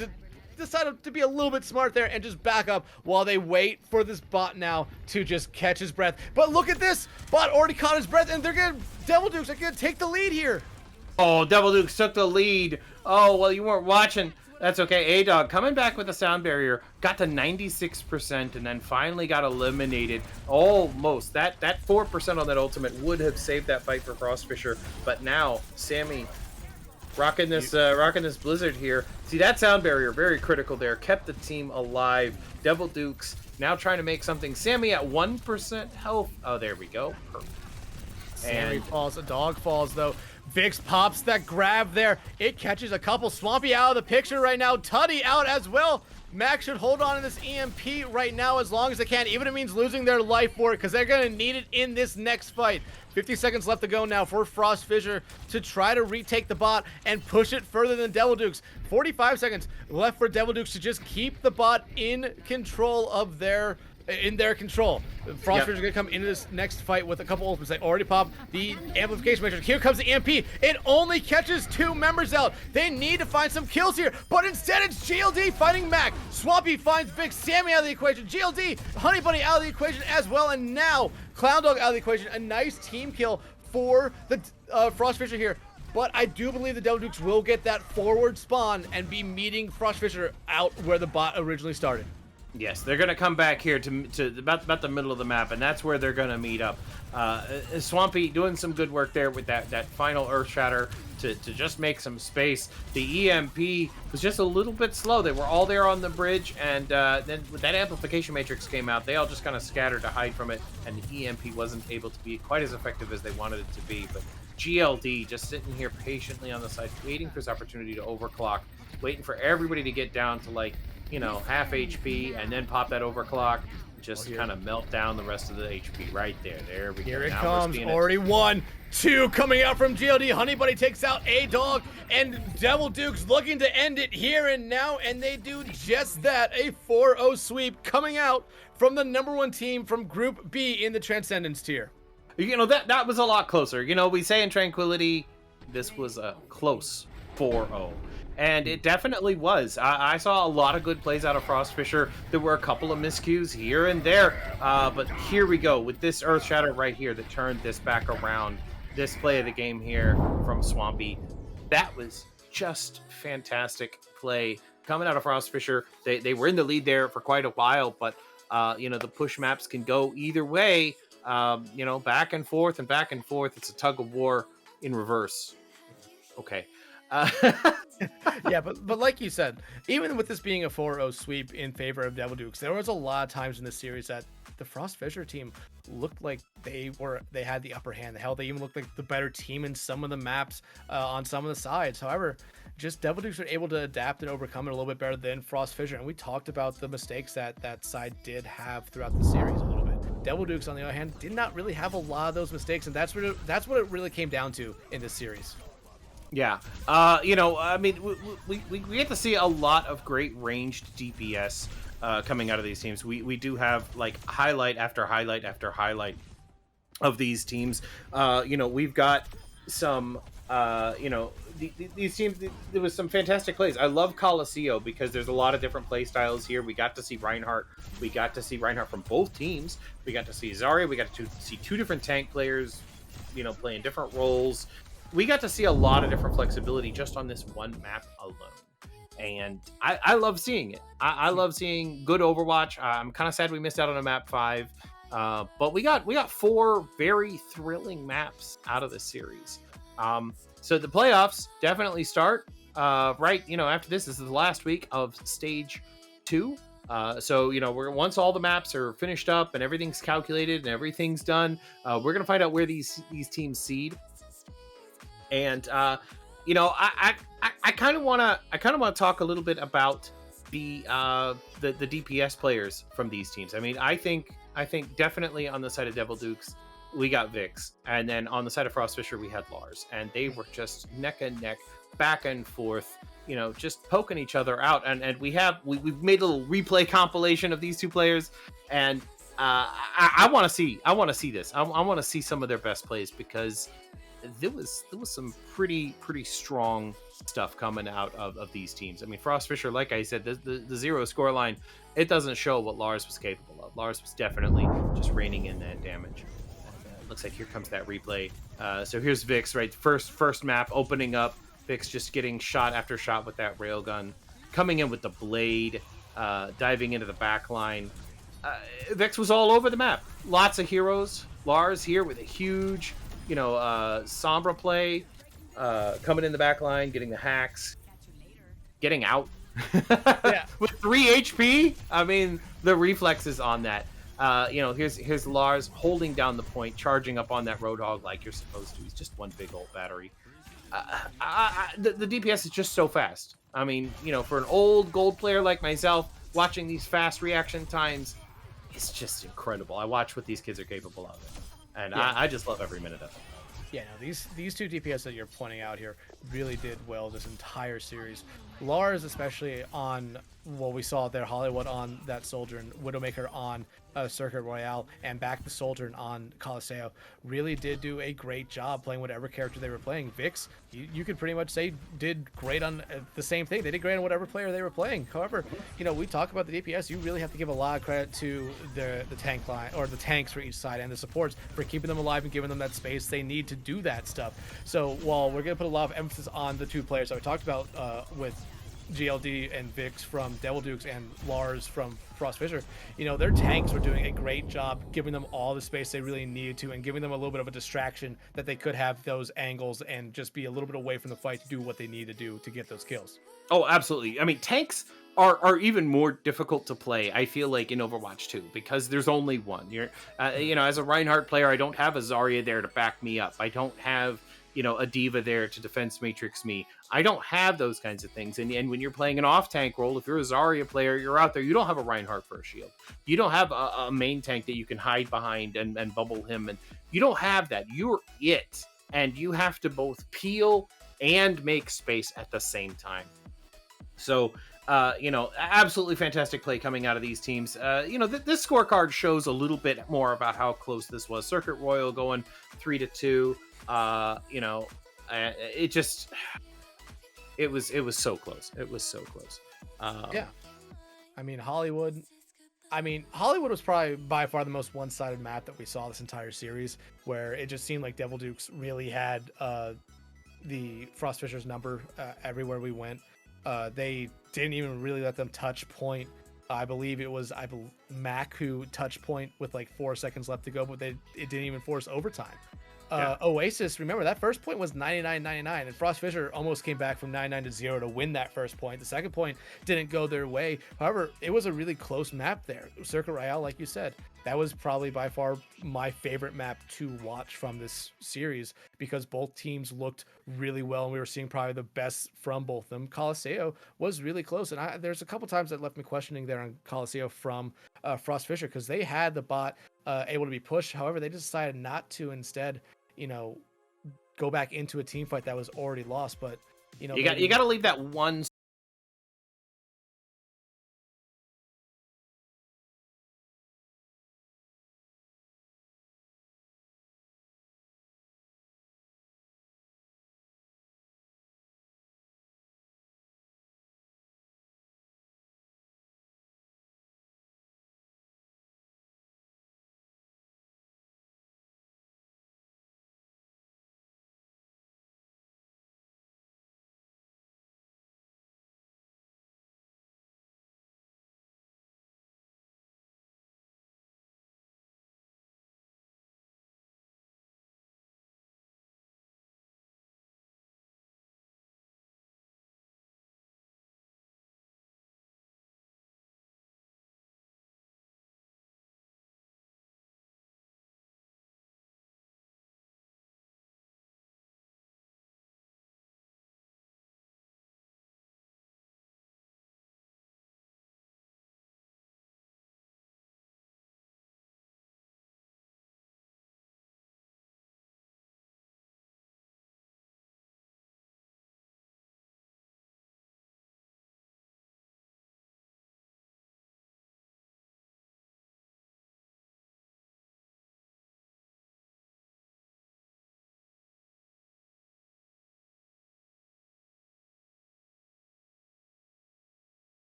decided to be a little bit smart there and just back up while they wait for this bot now to just catch his breath. But look at this, bot already caught his breath, and Devil Dukes are gonna take the lead here. Oh, Devil Dukes took the lead. Oh, well, you weren't watching. That's okay. A-Dog coming back with a sound barrier, got to 96% and then finally got eliminated. Almost. That 4% on that ultimate would have saved that fight for Frost Fissure, but now Sammy rocking this blizzard here. See, that sound barrier, very critical there. Kept the team alive. Devil Dukes now trying to make something. Sammy at 1% health. Oh, there we go. Perfect. Sammy falls. A dog falls, though. Vix pops that grab there. It catches a couple. Swampy out of the picture right now. Tutty out as well. Max should hold on to this EMP right now as long as they can, even if it means losing their life for it, because they're going to need it in this next fight. 50 seconds left to go now for Frost Fissure to try to retake the bot and push it further than Devil Dukes. 45 seconds left for Devil Dukes to just keep the bot in control of their control. Frost Fissure is going to come into this next fight with a couple ultimates. They already popped the amplification matrix. Here comes the EMP. It only catches 2 members out. They need to find some kills here, but instead it's GLD fighting Mac. Swampy finds Vic. Sammy out of the equation. GLD, Honey Bunny out of the equation as well, and now Clown Dog out of the equation. A nice team kill for the Frost Fissure here. But I do believe the Devil Dukes will get that forward spawn and be meeting Frost Fissure out where the bot originally started. Yes, they're going to come back here to about the middle of the map, and that's where they're going to meet up. Swampy doing some good work there with that final Earth Shatter to just make some space. The EMP was just a little bit slow. They were all there on the bridge, and then when that amplification matrix came out, they all just kind of scattered to hide from it, and the EMP wasn't able to be quite as effective as they wanted it to be. But GLD just sitting here patiently on the side, waiting for his opportunity to overclock, waiting for everybody to get down to, like, you know, half HP, and then pop that overclock, just kind of melt down the rest of the HP right there. There we go. Here it comes. Already 1, 2 coming out from GLD. Honey Bunny takes out a dog, and Devil Dukes looking to end it here and now, and they do just that. A 4-0 sweep coming out from the #1 team from Group B in the Transcendence tier. You know, that was a lot closer. You know, we say in Tranquility, this was a close 4-0. And it definitely was. I saw a lot of good plays out of Frost Fissure. There were a couple of miscues here and there. But here we go with this Earth Shatter right here that turned this back around. This play of the game here from Swampy. That was just fantastic play coming out of Frost Fissure. They were in the lead there for quite a while, but you know, the push maps can go either way. You know, back and forth and back and forth. It's a tug of war in reverse. Okay. Yeah, but like you said, even with this being a 4-0 sweep in favor of Devil Dukes, there was a lot of times in this series that the Frost Fissure team looked like they had the upper hand. Hell, they even looked like the better team in some of the maps on some of the sides. However, just Devil Dukes were able to adapt and overcome it a little bit better than Frost Fissure, and we talked about the mistakes that side did have throughout the series a little bit. Devil Dukes, on the other hand, did not really have a lot of those mistakes, and that's what it really came down to in this series. Yeah, you know, I mean, we get to see a lot of great ranged DPS coming out of these teams. We do have, like, highlight after highlight after highlight of these teams. You know, we've got some, you know, these teams, there was some fantastic plays. I love Coliseum because there's a lot of different play styles here. We got to see Reinhardt. We got to see Reinhardt from both teams. We got to see Zarya. We got to see 2 different tank players, you know, playing different roles. We got to see a lot of different flexibility just on this one map alone. And I love seeing it. I love seeing good Overwatch. I'm kind of sad we missed out on a map 5. But we got 4 very thrilling maps out of this series. So the playoffs definitely start right. After this is the last week of stage 2. So we're once all the maps are finished up and everything's calculated and everything's done, we're gonna find out where these teams seed. And I kind of wanna talk a little bit about the DPS players from these teams. I mean, I think definitely on the side of Devil Dukes we got Vix, and then on the side of Frost Fissure we had Lars, and they were just neck and neck, back and forth, just poking each other out. And we've made a little replay compilation of these two players, and I want to see this. I want to see some of their best plays, because there was some pretty strong stuff coming out of these teams. I mean, Frost Fissure, like I said, the 0 score line, it doesn't show what Lars was capable of. Lars was definitely just reining in that damage. Looks like here comes that replay. So here's Vix, right? First map opening up. Vix just getting shot after shot with that railgun, coming in with the blade, diving into the back line. Vix was all over the map. Lots of heroes. Lars here with a huge, Sombra play, coming in the back line, getting the hacks, getting out. Yeah. With 3 HP. I mean, the reflexes on that. Here's Lars holding down the point, charging up on that Roadhog like you're supposed to. He's just one big old battery. The DPS is just so fast. I mean, for an old gold player like myself, watching these fast reaction times, it's just incredible. I watch what these kids are capable of, and yeah. I just love every minute of it. Yeah, no, these two DPS that you're pointing out here really did well this entire series. Lars, especially on what we saw there, Hollywood on that Soldier and Widowmaker on Circuit Royale, and back the Soldier on Coliseo, really did do a great job playing whatever character they were playing. Vix, you could pretty much say, did great on the same thing. They did great on whatever player they were playing. However, we talk about the DPS, you really have to give a lot of credit to the tank line, or the tanks for each side, and the supports for keeping them alive and giving them that space they need to do that stuff. So while we're going to put a lot of emphasis on the two players that we talked about with GLD and Vix from Devil Dukes and Lars from Frost Fissure, their tanks were doing a great job giving them all the space they really needed to, and giving them a little bit of a distraction that they could have those angles and just be a little bit away from the fight to do what they need to do to get those kills. Oh, absolutely. I mean, tanks are even more difficult to play, I feel like, in Overwatch 2, because there's only one. You're as a Reinhardt player, I don't have a Zarya there to back me up. I don't have a diva there to defense matrix me. I don't have those kinds of things. And when you're playing an off tank role, if you're a Zarya player, you're out there, you don't have a Reinhardt for a shield. You don't have a main tank that you can hide behind and bubble him. And you don't have that. You're it. And you have to both peel and make space at the same time. So, absolutely fantastic play coming out of these teams. This scorecard shows a little bit more about how close this was. Circuit Royal going 3-2. It was so close. It was so close. Yeah. I mean, Hollywood was probably by far the most one-sided map that we saw this entire series, where it just seemed like Devil Dukes really had the Frost Fissure's number everywhere we went. They didn't even really let them touch point. I believe it was Mac who touched point with like 4 seconds left to go, but it didn't even force overtime. Oasis, remember that first point was 99.99, and Frost Fissure almost came back from 99-0 to win that first point. The second point didn't go their way. However, it was a really close map there. Circuit Royale, like you said, that was probably by far my favorite map to watch from this series, because both teams looked really well and we were seeing probably the best from both of them. Coliseo was really close, and there's a couple times that left me questioning there on Coliseo from Frost Fissure, because they had the bot able to be pushed. However, they decided not to, instead go back into a team fight that was already lost. But you got to leave that one